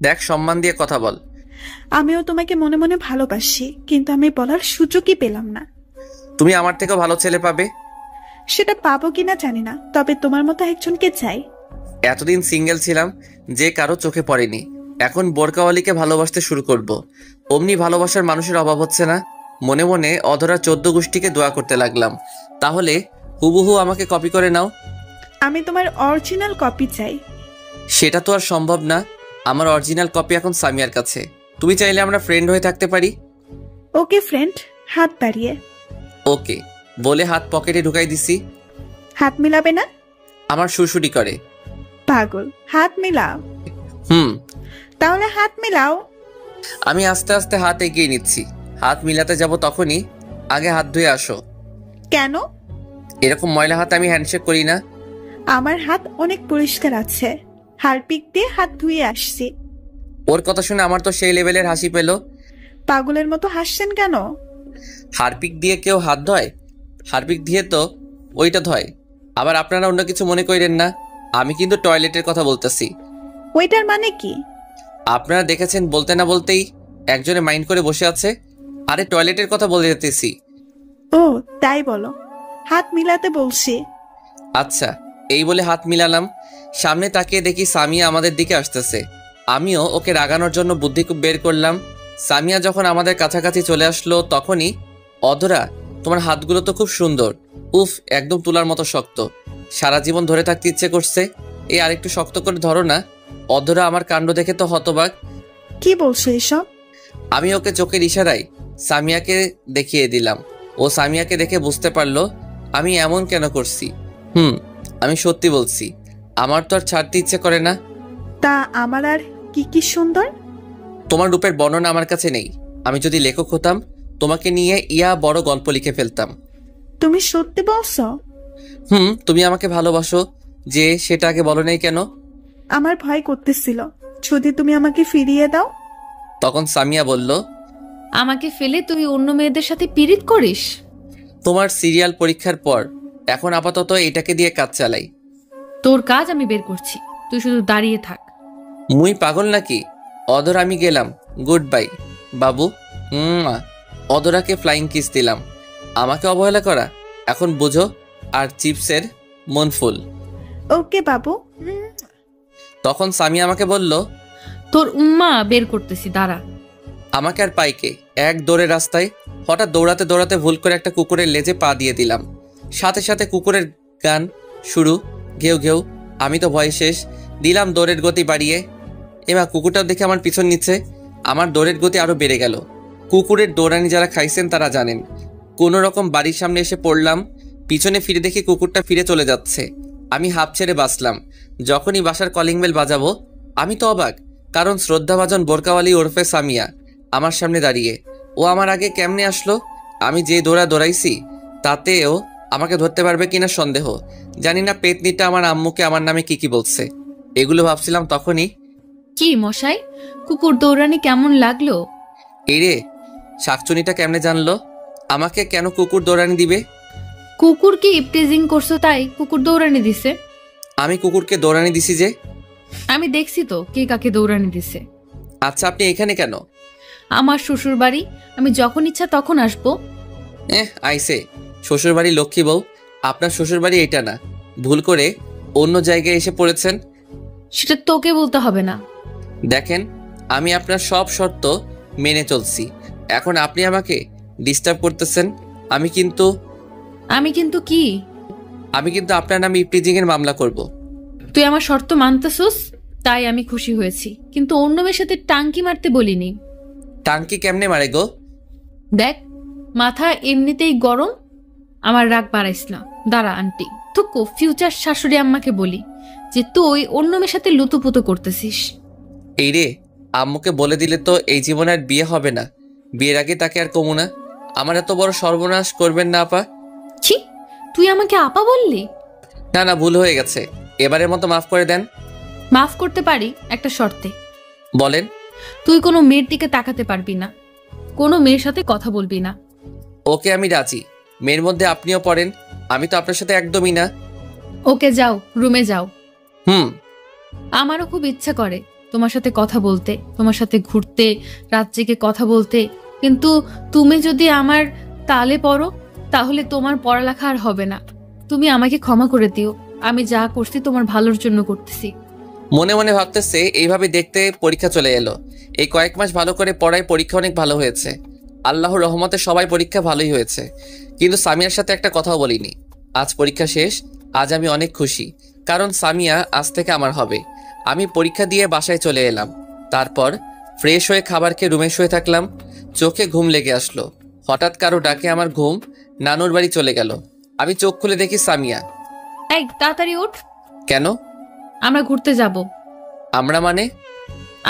দেখ, সম্মান দিয়ে কথা বল। আমিও তোমাকে মনে মনে ভালোবাসি, কিন্তু আমি বলার সুযোগই পেলাম না। তুমি আমার থেকেও ভালো ছেলে পাবে। সেটা পাবো কিনা জানি না, তবে তোমার মতো একজনকে চাই। এতদিন সিঙ্গেল ছিলাম, যে কারো চোখে পড়েনি। এখন বোরকাওয়ালিকে ভালোবাসতে শুরু করব। অমনি ভালোবাসার মানুষের অভাব হচ্ছে না। মনে মনে অধরা 14 গোষ্ঠীকে দোয়া করতে লাগলাম, তাহলে হুবহু আমাকে কপি করে নাও। আমি তোমার অরিজিনাল কপি চাই। সেটা তো আর সম্ভব না। আমার অরিজিনাল কপি এখন সামিয়ার কাছে। তুমি চাইলে আমরা ফ্রেন্ড হয়ে থাকতে পারি। ওকে ফ্রেন্ড, হাত বাড়িয়ে। ওকে বলে হাত পকেটে ঢুকাই দিছি। হাত মিলাবে না? আমার সুরসুরি করে। পাগল, হাত মিলাও। তাহলে হাত মিলাও। আমি আস্তে আস্তে হাত এগিয়ে নিচ্ছি। হাত মিলাতে যাব তখনই আগে হাত ধুয়ে আসো। কেন? এরকম ময়লা হাত আমি হ্যান্ডশেক করি না। আমার হাত অনেক পরিষ্কার আছে, হারপিক দিয়ে হাত ধুয়ে আসছি। ওর কথা শুনে আমার তো সেই লেভেলের হাসি পেল। পাগলের মতো হাসছেন কেন? হারপিক দিয়ে কেউ হাত ধয়? হারপিক দিয়ে তো ওইটা ধয়। আবার আপনারা অন্য কিছু মনে করেন না, আমি কিন্তু টয়লেটের কথা বলতেছি। ওইটার মানে কি? আপনারা দেখেছেন বলতে না বলতেই একজনে মাইন্ড করে বসে আছে। আরে টয়লেটের কথা বলে যেতেছি। ও তাই বলো, হাত মিলাতে বলছি। আচ্ছা, এই বলে হাত মিলালাম। সামনে তাকিয়ে দেখি সামিয়া আমাদের দিকে আসতেছে। আমিও ওকে রাগানোর জন্য বুদ্ধি বের করলাম। সামিয়া যখন আমাদের কাছাকাছি চলে আসলো তখনই, অধরা তোমার হাতগুলো তো খুব সুন্দর, উফ একদম তুলার মতো শক্ত, সারা জীবন ধরে থাকতে ইচ্ছে করছে, এই আরেকটু শক্ত করে ধরো না। অধরা আমার কাণ্ড দেখে তো হতবাক। কি বলছো এসব? আমি ওকে চোখের ইশারায় সামিয়াকে দেখিয়ে দিলাম। ও সামিয়াকে দেখে বুঝতে পারলো আমি এমন কেন করছি। আমি সত্যি বলছি, আমার তো আর ছাড়তে ইচ্ছে করে না। তা আমার আর কি কি সুন্দর? তোমার রূপের বর্ণনা আমার কাছে নেই। আমি যদি লেখক হতাম তোমাকে নিয়ে বড় গল্প লিখে ফেলতাম। তুমি সত্যি বলছো? তুমি আমাকে ভালোবাসো যে, সেটা আগে বলো নাই কেন? আমার ভয় করতেছিল যদি তুমি আমাকে ফিরিয়ে দাও। তখন সামিয়া বলল, আমাকে ফেলে তুই অন্য মেয়েদের সাথে পিরিত করিস? তোমার সিরিয়াল পরীক্ষার পর এখন আপাতত এটাকে দিয়ে কাজ চালাই। তোর কাজ আমি বের করছি, তুই শুধু দাঁড়িয়ে থাক। মুই পাগল নাকি? অদর আমি গেলাম, গুড বাই বাবু। অদরাকে ফ্লাইং কিস দিলাম। আমাকে অবহেলা করা এখন বুঝো। আর চিপসের মন ফুল। ওকে বাবু। তখন সামি আমাকে বলল, তোর উম্মা বের করতেছি, দাঁড়া। আমাকে আর পাইকে এক দৌড়ে রাস্তায় হঠাৎ দৌড়াতে দৌড়াতে ভুল করে একটা কুকুরের লেজে পা দিয়ে দিলাম। সাথে সাথে কুকুরের গান শুরু, ঘেউ ঘেউ। আমি তো ভয়ে শেষ। দিলাম দৌড়ের গতি বাড়িয়ে। এবার কুকুরটাও দেখে আমার পিছন নিচ্ছে। আমার দৌড়ের গতি আরো বেড়ে গেল। কুকুরের দৌড়ানি যারা খাইছেন তারা জানেন। কোনো রকম বাড়ির সামনে এসে পড়লাম। পিছনে ফিরে দেখি কুকুরটা ফিরে চলে যাচ্ছে। আমি হাঁপ ছেড়ে বাঁচলাম। যখনই বাসার কলিং বেল বাজাবো আমি তো অবাক, কারণ শ্রদ্ধাভাজন বোরকাওয়ালি ওরফে সামিয়া আমার সামনে দাঁড়িয়ে। ও আমার আগে কেমনে আসলো? আমি যে দৌড়াইছি তাতেও আমাকে ধরতে পারবে কিনা সন্দেহ। জানি না পেতনিটা আমার আম্মুকে আমার নামে কি বলছে। এগুলো ভাবছিলাম তখনই। কি মশাই, কুকুর দৌড়ানি কেমন লাগলো? এই রে, শাকচুনিটা কেমনে জানলো আমাকে কেন কুকুর দৌড়ানি দিবে? কুকুর কি ইপটিজিং করছো তাই কুকুর দৌড়ানি দিছে? আমি কুকুরকে দৌড়ানি দিছি যে? আমি দেখছি তো কে কাকে দৌড়ানি দিছে। আচ্ছা, আপনি এখানে কেন? আমার শ্বশুর বাড়ি, আমি যখন ইচ্ছা তখন আসবো। আইসে শ্বশুরবাড়ি লক্ষ্মী বউ। আপনার শ্বশুরবাড়ি এটা না, ভুল করে অন্য জায়গায় এসে পড়েছেন। সেটা তোকে বলতে হবে না। দেখেন, আমি আপনার সব শর্ত মেনে চলছি। এখন আপনি আমাকে ডিস্টার্ব করতেছেন। আমি কিন্তু কি? আমি কিন্তু আপনার নামে ইপটিজিং এর মামলা করব। তুই আমার শর্ত মানতেছস তাই আমি খুশি হয়েছি, কিন্তু অন্য মেয়ের সাথে টাঙ্কি মারতে বলিনি। টাঙ্কি কেমনে মারে গো? দেখ, মাথা এমনিতেই গরম, আমার রাগ বাড়াইস না। দাঁড়া আন্টি, থুকু ফিউচার শাশুড়ি আম্মাকে বলি যে তুই অন্য মেয়ের সাথে লুতুপুতু করতেছিস। এই রে, আম্মুকে বলে দিলে তো এই জীবনে আর বিয়ে হবে না। বিয়ের আগে তাকে আর কমু না। আমার এত বড় সর্বনাশ করবেন না আপা। ছি, তুই আমাকে আপা বললি? না, ভুল হয়ে গেছে। এবারের মতো মাফ করে দেন। মাফ করতে পারি একটা শর্তে। বলেন। তুই কোনো মেয়ের দিকে তাকাতে পারবি না, কোনো মেয়ের সাথে কথা বলবি না। ওকে, আমি রাজি। মেয়ের মধ্যে আপনিও পড়েন। আমি তো আপনার সাথে একদমই না। ওকে, যাও, রুমে যাও। আমারও খুব ইচ্ছা করে তোমার সাথে কথা বলতে, তোমার সাথে ঘুরতে, রাত জেগে কথা বলতে, কিন্তু তুমি যদি আমার তালে পড়ো তাহলে তোমার পড়ালেখা আর হবে না। তুমি আমাকে ক্ষমা করে দিও, আমি যা করছি তোমার ভালোর জন্য করতেছি। মনে মনে ভাবতেছে এইভাবে দেখতে পরীক্ষা চলে এলো। এই কয়েক মাস ভালো করে পড়ায় পরীক্ষা অনেক ভালো হয়েছে। আল্লাহর রহমতে সবাই পরীক্ষা ভালোই হয়েছে, কিন্তু সামিয়ার সাথে একটা কথাও বলিনি। আজ পরীক্ষা শেষ। আজ আমি অনেক খুশি, কারণ সামিয়া আজ থেকে আমার হবে। আমি পরীক্ষা দিয়ে বাসায় চলে এলাম। তারপর ফ্রেশ হয়ে খাবার খেয়ে রুমে শুয়ে থাকলাম। চোখে ঘুম লেগে আসলো। হঠাৎ কারো ডাকে আমার ঘুম নানুর বাড়ি চলে গেল। আমি চোখ খুলে দেখি সামিয়া। এই তাড়াতাড়ি উঠ। কেন? আমরা ঘুরতে যাব। আমরা মানে?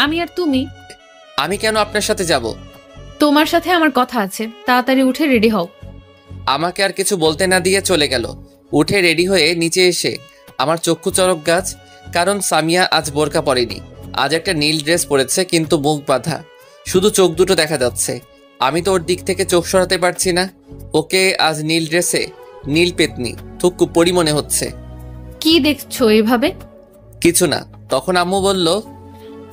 আমি আর তুমি। আমি কেন আপনার সাথে যাব? তোমার সাথে আমার কথা আছে, তাড়াতাড়ি উঠে রেডি হও। আমাকে আর কিছু বলতে না দিয়ে চলে গেল। উঠে রেডি হয়ে নিচে এসে আমার চক্ষু চড়ক গাছ, কারণ সামিয়া আজ বোরকা পরেনি। আজ একটা নীল ড্রেস পরেছে, কিন্তু মুখ বাঁধা, শুধু চোখ দুটো দেখা যাচ্ছে। আমি তো ওর দিক থেকে চোখ সরাতে পারছি না। ওকে আজ নীল ড্রেসে নীল পেতনি থুকু পরি মনে হচ্ছে। কি দেখছো এভাবে? কিছু না। তখন আম্মু বলল,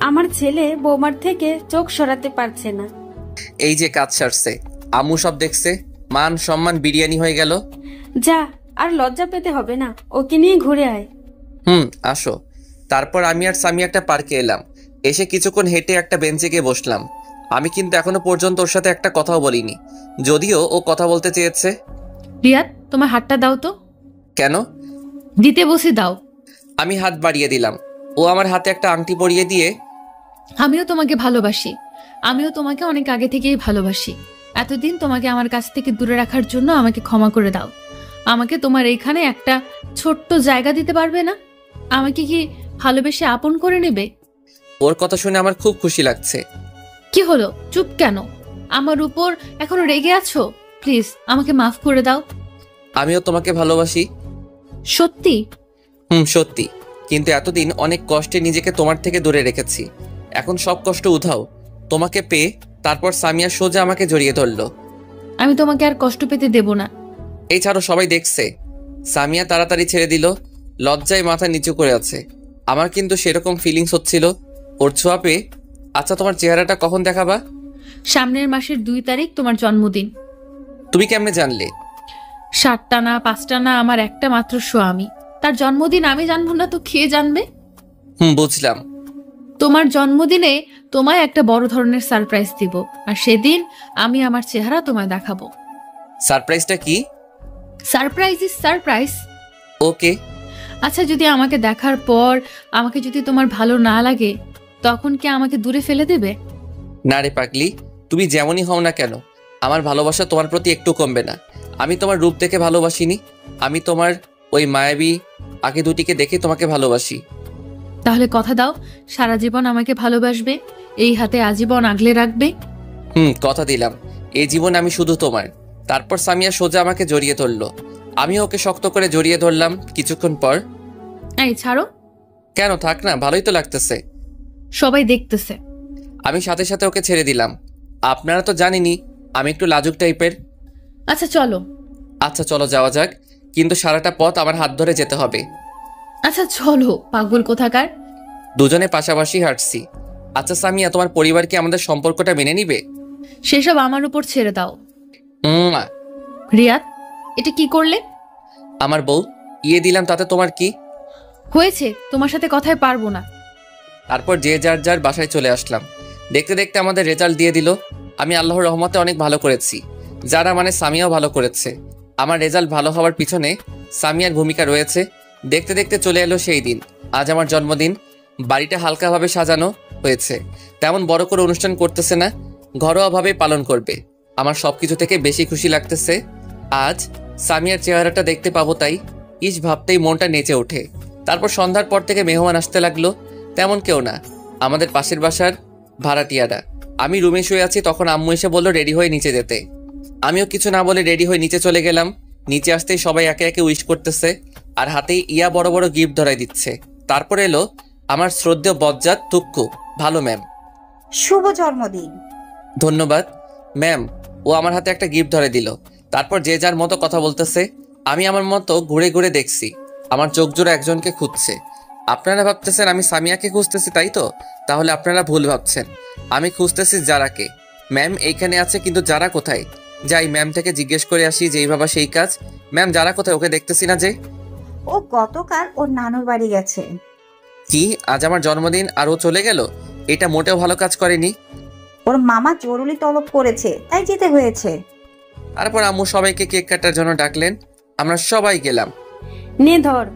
আমার ছেলে বৌমার থেকে চোখ সরাতে পারছে না। এই যে কাজ সারছে, আম্মু সব দেখছে, মান সম্মান বিরিয়ানি হয়ে গেল। যা, আর লজ্জা পেতে হবে না, ওকে নিয়ে ঘুরে আয়। আসো। তারপর আমি আর সামি একটা পার্কে এলাম। এসে কিছুক্ষণ হেঁটে একটা বেঞ্চে গিয়ে বসলাম। আমি কিন্তু এখনো পর্যন্ত ওর সাথে একটা কথাও বলিনি, যদিও ও কথা বলতে চেয়েছে। রিয়াদ, তোমার হাতটা দাও তো। কেন? দিতে বসে দাও। আমি হাত বাড়িয়ে দিলাম। ও আমার হাতে একটা আংটি পরিয়ে দিয়ে, আমিও তোমাকে ভালোবাসি, আমিও তোমাকে অনেক আগে থেকেই ভালোবাসি। এতদিন তোমাকে আমার কাছ থেকে দূরে রাখার জন্য আমাকে ক্ষমা করে দাও। আমাকে তোমার এইখানে একটা ছোট্ট জায়গা দিতে পারবে না? আমাকে কি ভালোবেসে আপন করে নেবে? ওর কথা শুনে আমার খুব খুশি লাগছে। কি হলো, চুপ কেন? আমার উপর এখনো রেগে আছো? প্লিজ আমাকে মাফ করে দাও। আমিও তোমাকে ভালোবাসি। সত্যি? সত্যি। কিন্তু এতদিন অনেক কষ্টে নিজেকে তোমার থেকে দূরে রেখেছি। এখন সব কষ্ট উধাও। তোমাকে পেয়ে তারপর সামিয়া সোজা আমাকে জড়িয়ে ধরলো। আমি তোমাকে আর কষ্ট পেতে দেব না। এই ছাড়ো, সবাই দেখছে। সামিয়া তাড়াতাড়ি ছেড়ে দিল, লজ্জায় মাথা নিচু করে আছে। আমার কিন্তু সেরকম ফিলিংস হচ্ছিল ওর ছোঁয়া পেয়ে। আচ্ছা, তোমার চেহারাটা কখন দেখাবা? সামনের মাসের 2 তারিখ তোমার জন্মদিন। তুমি কেমনে জানলে? 7টা না 5টা না, আমার একটা মাত্র স্বামী, তার জন্মদিন আমি জানবো না তো কে জানবে? বুঝলাম। তোমার জন্মদিনে তোমায় একটা বড় ধরনের সারপ্রাইজ দিব, আর সেদিন আমি আমার চেহারা তোমায় দেখাবো। সারপ্রাইজটা কি? Surprise is surprise. ওকে। আচ্ছা, যদি আমাকে দেখার পর আমাকে যদি তোমার ভালো না লাগে, তখন কি আমাকে দূরে ফেলে দেবে? না রে পাগলি, তুমি যেমনই হও না কেন, আমার ভালোবাসা তোমার প্রতি একটু কমবে না। আমি তোমার রূপ দেখে ভালোবাসিনি, আমি তোমার ওই মায়াবী আগে দুটিকে দেখে তোমাকে ভালোবাসি। তাহলে কথা দাও, সারা জীবন আমাকে ভালোবাসবে, এই হাতে আজীবন আগলে রাখবে। কথা দিলাম, এই জীবন আমি শুধু তোমার। তারপর সামিয়া সোজা আমাকে জড়িয়ে ধরলো, আমি ওকে শক্ত করে জড়িয়ে ধরলাম। কিছুক্ষণ পর, এই ছাড়ো। কেন, থাক না, ভালোই তো লাগতেছে। সবাই দেখতেছে। আমি সাথে সাথে ওকে ছেড়ে দিলাম। আপনারা তো জানেনই আমি একটু লাজুক টাইপের। আচ্ছা চলো। আচ্ছা চলো, যাওয়া যাক, কিন্তু সারাটা পথ আমার হাত ধরে যেতে হবে। আচ্ছা চলো, পাগল কোথাকার। দুজনে পাশাপাশি হাঁটছি। আচ্ছা সামিয়া, তোমার পরিবার কি আমাদের সম্পর্কটা মেনে নিবে? সেসব আমার উপর ছেড়ে দাও। উম্মা। রিয়াদ, এটা কি করলে? আমার বউ দিলাম, তাতে তোমার কি হয়েছে? তোমার সাথে কথায় পারবো না। তারপর যে যার যার বাসায় চলে আসলাম। দেখতে দেখতে আমাদের রেজাল্ট দিয়ে দিল। আমি আল্লাহর রহমতে অনেক ভালো করেছি, যারা মানে সামিয়াও ভালো করেছে। আমার রেজাল্ট ভালো হওয়ার পিছনে সামিয়ার ভূমিকা রয়েছে। দেখতে দেখতে চলে এলো সেই দিন। আজ আমার জন্মদিন। বাড়িটা হালকাভাবে সাজানো হয়েছে, তেমন বড় করে অনুষ্ঠান করতেছে না, ঘরোয়াভাবে পালন করবে। আমার সবকিছু থেকে বেশি খুশি লাগতেছে আজ সামিয়ার চেহারাটা দেখতে পাবো, তাই ইস ভাবতেই মনটা নেচে ওঠে। তারপর সন্ধ্যার পর থেকে মেহমান আসতে লাগলো। তেমন কেউ না, আমাদের পাশের বাসার ভাড়াটিয়ারা। আমি রুমে শুয়ে আছি, তখন আম্মু এসে বললো রেডি হয়ে নিচে যেতে। আমিও কিছু না বলে রেডি হয়ে নিচে চলে গেলাম। নিচে আসতেই সবাই একে একে উইশ করতেছে, আর হাতেই বড় বড় গিফট ধরাই দিচ্ছে। তারপর এলো আমার শ্রদ্ধেয় বজ্জাত তুক্কু। ভালো ম্যাম। শুভ জন্মদিন। ধন্যবাদ ম্যাম। ও আমার হাতে একটা গিফট ধরে দিল। তারপর যে যার মতো কথা বলতেছে। আমি আমার মতো ঘুরে ঘুরে দেখছি, আমার চোখ জোড়া একজনকে খুঁজছে। আপনারা ভাবতেছেন আমি সামিয়াকে খুঁজতেছি, তাই তো? তাহলে আপনারা ভুল ভাবছেন, আমি খুঁজতেছি যারাকে। ম্যাম এইখানে আছে, কিন্তু যারা কোথায়? যাই ম্যাম থেকে জিজ্ঞেস করে আসি, যেই ভাবা সেই কাজ। ম্যাম যারা কোথায়? ওকে দেখতেছি না যে। ও গতকাল ওর নানুর বাড়ি গেছে। কি, আজ আমার জন্মদিন আর ও চলে গেল? এটা মোটেও ভালো কাজ করেনি। ওর মামা জরুরি তলব করেছে, তাই যেতে হয়েছে। তারপর আম্মু সবাইকে কেক কাটার জন্য ডাকলেন। আমরা সবাই গেলাম। নে ধর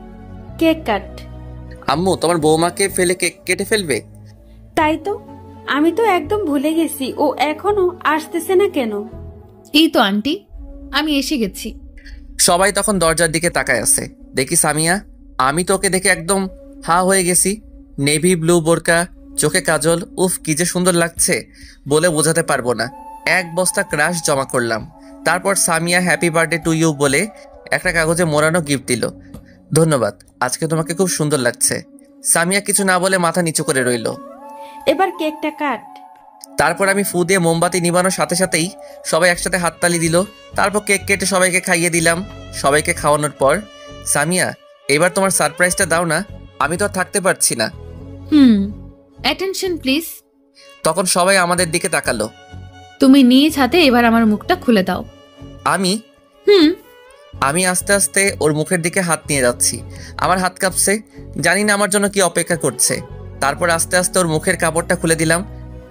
কেক কাট। আম্মু, তোমার বৌমাকে ফেলে কেক কেটে ফেলবে? তাই তো, আমি তো একদম ভুলে গেছি ও এখনো আসতেছে না কেন। এই তো আন্টি, আমি এসে গেছি। সবাই তখন দরজার দিকে তাকায় আছে। দেখি সামিয়া, আমি তোকে দেখে একদম হা হয়ে গেছি। নেভি ব্লু বোরকা, চোখে কাজল, উফ কি যে সুন্দর লাগছে, বলে বোঝাতে পারবো না। এক বস্তা ক্রাশ জমা করলাম। তারপর Samia happy birthday to you বলে একটা কাগজে মোড়ানো গিফট দিল। ধন্যবাদ, আজকে তোমাকে খুব সুন্দর লাগছে। সামিয়া কিছু না বলে মাথা নিচু করে রইল। এবার কেকটা কাট। তারপর আমি ফু দিয়ে মোমবাতি নিবানোর সাথে সাথেই সবাই একসাথে হাততালি দিল। তারপর কেক কেটে সবাইকে খাইয়ে দিলাম। সবাইকে খাওয়ানোর পর, সামিয়া এবার তোমার সারপ্রাইজটা দাও না, আমি তো আর থাকতে পারছি না। Attention please. তখন সবাই আমাদের দিকে তাকালো। তুমি নিজ হাতে এবার আমার মুখটা খুলে দাও। আমি আস্তে আস্তে ওর মুখের দিকে হাত নিয়ে যাচ্ছি। আমার হাত কাঁপছে, জানি না আমার জন্য কি অপেক্ষা করছে। তারপর আস্তে আস্তে ওর মুখের কাপড়টা খুলে দিলাম।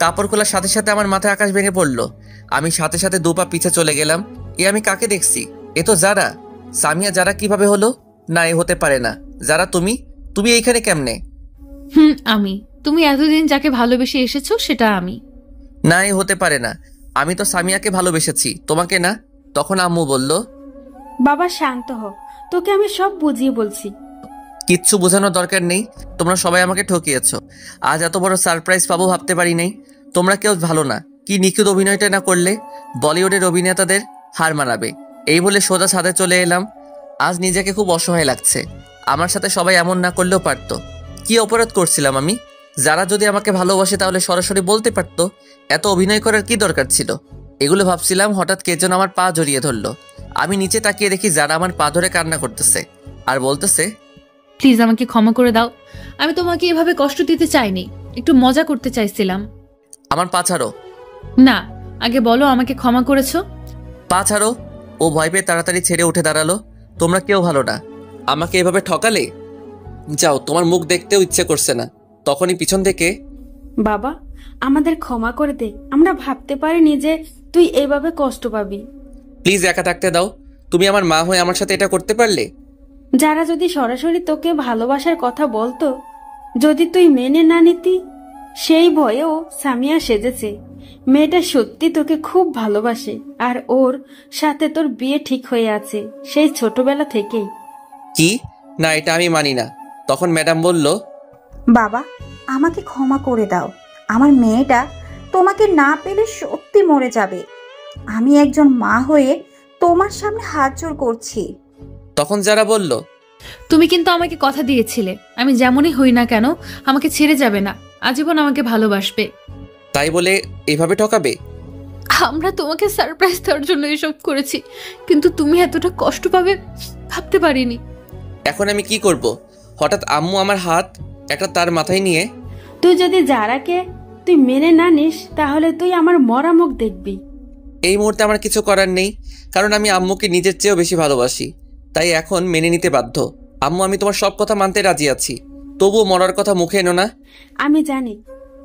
কাপড় খোলার সাথে সাথে আমার মাথায় আকাশ ভেঙে পড়লো। আমি সাথে সাথে 2 পা পিছে চলে গেলাম। আমি কাকে দেখছি? এ তো যারা। সামিয়া, যারা কিভাবে হলো? না, এ হতে পারে না। যারা, তুমি এইখানে কেমনে? আমি। তুমি এতদিন যাকে ভালোবেসে এসেছো সেটা আমি। না, এ হতে পারে না। আমি তো সামিয়াকে ভালোবেসেছি, তোমাকে না। তখন আম্মু বলল, বাবা শান্ত হ, তোকে আমি সব বুঝিয়ে বলছি। কিচ্ছু বোঝানোর দরকার নেই, তোমরা সবাই আমাকে ঠকিয়েছো। আজ এত বড় সারপ্রাইজ পাবো ভাবতে পারি নাই। তোমরা কেউ ভালো না। কি নিখুঁত অভিনয়টা না করলে বলিউডের অভিনেতাদের হার মানাবে। এই বলে সোজা ছাদে চলে এলাম। আজ নিজেকে খুব অসহায় লাগছে। আমার সাথে সবাই এমন না করলেও পারতো। কি অপরাধ করছিলাম আমি? যারা যদি আমাকে ভালোবাসে তাহলে সরাসরি বলতে পারতো। এত অভিনয় করার কি দরকার ছিল? এগুলো ভাবছিলাম, হঠাৎ কে যেন আমার পা জড়িয়ে ধরলো। আমি নিচে তাকিয়ে দেখি যারা আমার পা ধরে কান্না করতেছে আর বলতেছে, প্লিজ আমাকে ক্ষমা করে দাও, আমি তোমাকে এভাবে কষ্ট দিতে চাইনি, একটু মজা করতে চাইছিলাম। আমার পা ছাড়ো। না, আগে বলো আমাকে ক্ষমা করেছো। পা ছাড়ো। ও ভয় পেয়ে তাড়াতাড়ি ছেড়ে উঠে দাঁড়ালো। তোমরা কেউ ভালো না, আমাকে এভাবে ঠকালে। যাও, তোমার মুখ দেখতেও ইচ্ছে করছে না। তখনই পিছন থেকে, বাবা আমাদের ক্ষমা করে দে, আমরা ভাবতে পারিনি যে তুই এভাবে কষ্ট পাবি। প্লিজ একা থাকতে দাও। তুমি আমার মা হয়ে আমার সাথে এটা করতে পারলে? যারা যদি সরাসরি তোকে ভালোবাসার কথা বলতো, যদি তুই মেনে না নিতি, সেই ভয়েও সামিয়া সেজেছে। মেয়েটা সত্যি তোকে খুব ভালোবাসে আর ওর সাথে তোর বিয়ে ঠিক হয়ে আছে সেই ছোটবেলা থেকেই। কি না, এটা আমি মানি না। তখন ম্যাডাম বলল, বাবা আমাকে ক্ষমা করে দাও, আমার মেয়েটা তোমাকে না পেলে সত্যি মরে যাবে। আমি একজন মা হয়ে তোমার সামনে হাত জোড় করছি। তখন যারা বলল, তুমি কিন্তু আমাকে কথা দিয়েছিলে আমি যেমনই হই না কেন আমাকে ছেড়ে যাবে না, আজীবন আমাকে ভালোবাসবে। তাই বলে এভাবে ঠকাবে? আমরা তোমাকে সারপ্রাইজ দেওয়ার জন্য এসব করেছি, কিন্তু তুমি এতটা কষ্ট পাবে ভাবতে পারিনি। এখন আমি কি করব? হঠাৎ আম্মু আমার হাত একটা তার মাথায় নিয়ে, তুই যদি যারাকে তুই মেনে না নিস তাহলে তুই আমার মরা মুখ দেখবি। এই মুহূর্তে আমার কিছু করার নেই, কারণ আমি আম্মুকে নিজের চেয়েও বেশি ভালোবাসি। তাই এখন মেনে নিতে বাধ্য। আম্মু, আমি তোমার সব কথা মানতে রাজি আছি, তবুও মরার কথা মুখে এনো না। আমি জানি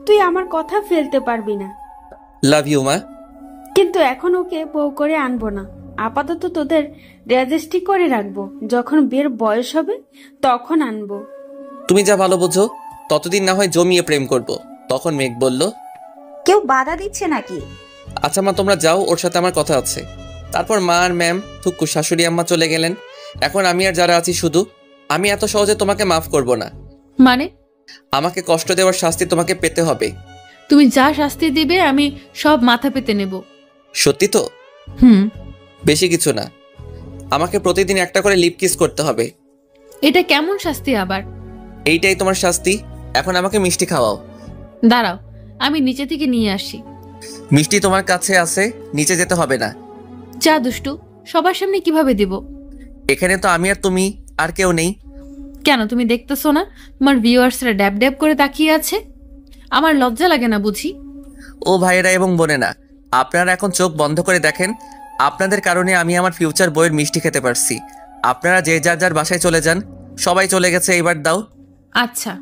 তুই আমার কথা ফেলতে পারবি না, লাভ ইউ মা। কিন্তু এখন ওকে বউ করে আনবো না। আপাতত তোদের রেজিস্ট্রি করে রাখবো, যখন বিয়ের বয়স হবে তখন আনবো। তুমি যা ভালো বোঝো, ততদিন না হয় জমিয়ে প্রেম করব। তখন মেঘ বলল, কেউ বাধা দিচ্ছে নাকি? আচ্ছা মা, তোমরা যাও, ওর সাথে আমার কথা আছে। তারপর মা আর ম্যাম, থুক্কু শাশুড়ি আম্মা চলে গেলেন। এখন আমি আর যারা আছি শুধু। আমি এত সহজে তোমাকে মাফ করব না। মানে? আমাকে কষ্ট দেওয়ার শাস্তি তোমাকে পেতে হবে। তুমি যা শাস্তি দিবে আমি সব মাথা পেতে নেব। সত্যি তো? হুম। বেশি কিছু না, আমাকে প্রতিদিন একটা করে লিপ কিস করতে হবে। এটা কেমন শাস্তি আবার? এইটাই তোমার শাস্তি। এখন আমাকে মিষ্টি খাওয়াও। দাঁড়াও, আমি নিচে থেকে নিয়ে আসি। মিষ্টি তোমার কাছে আছে, নিচে যেতে হবে না। যা দুষ্টু, সবার সামনে কিভাবে দিব? এখানে তো আমি আর তুমি, আর কেউ নেই। কেন তুমি দেখতেছো না তোমার ভিউয়ার্সরা ড্যাব ড্যাব করে তাকিয়ে আছে? আমার লজ্জা লাগে না বুঝি? ও ভাইয়েরা এবং বোনেরা, আপনারা এখন চোখ বন্ধ করে দেখেন। আপনাদের কারণে আমি আমার ফিউচার বইয়ের মিষ্টি খেতে পারছি। আপনারা যে যার যার বাসায় চলে যান। সবাই চলে গেছে, এবার দাও। আচ্ছা।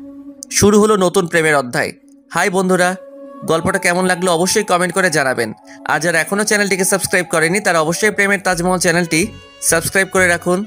শুরু হলো নতুন প্রেমের অধ্যায়। হাই বন্ধুরা, গল্পটা কেমন লাগলো অবশ্যই কমেন্ট করে জানাবেন। আর যারা এখনও চ্যানেলটিকে সাবস্ক্রাইব করেনি তারা অবশ্যই প্রেমের তাজমহল চ্যানেলটি সাবস্ক্রাইব করে রাখুন।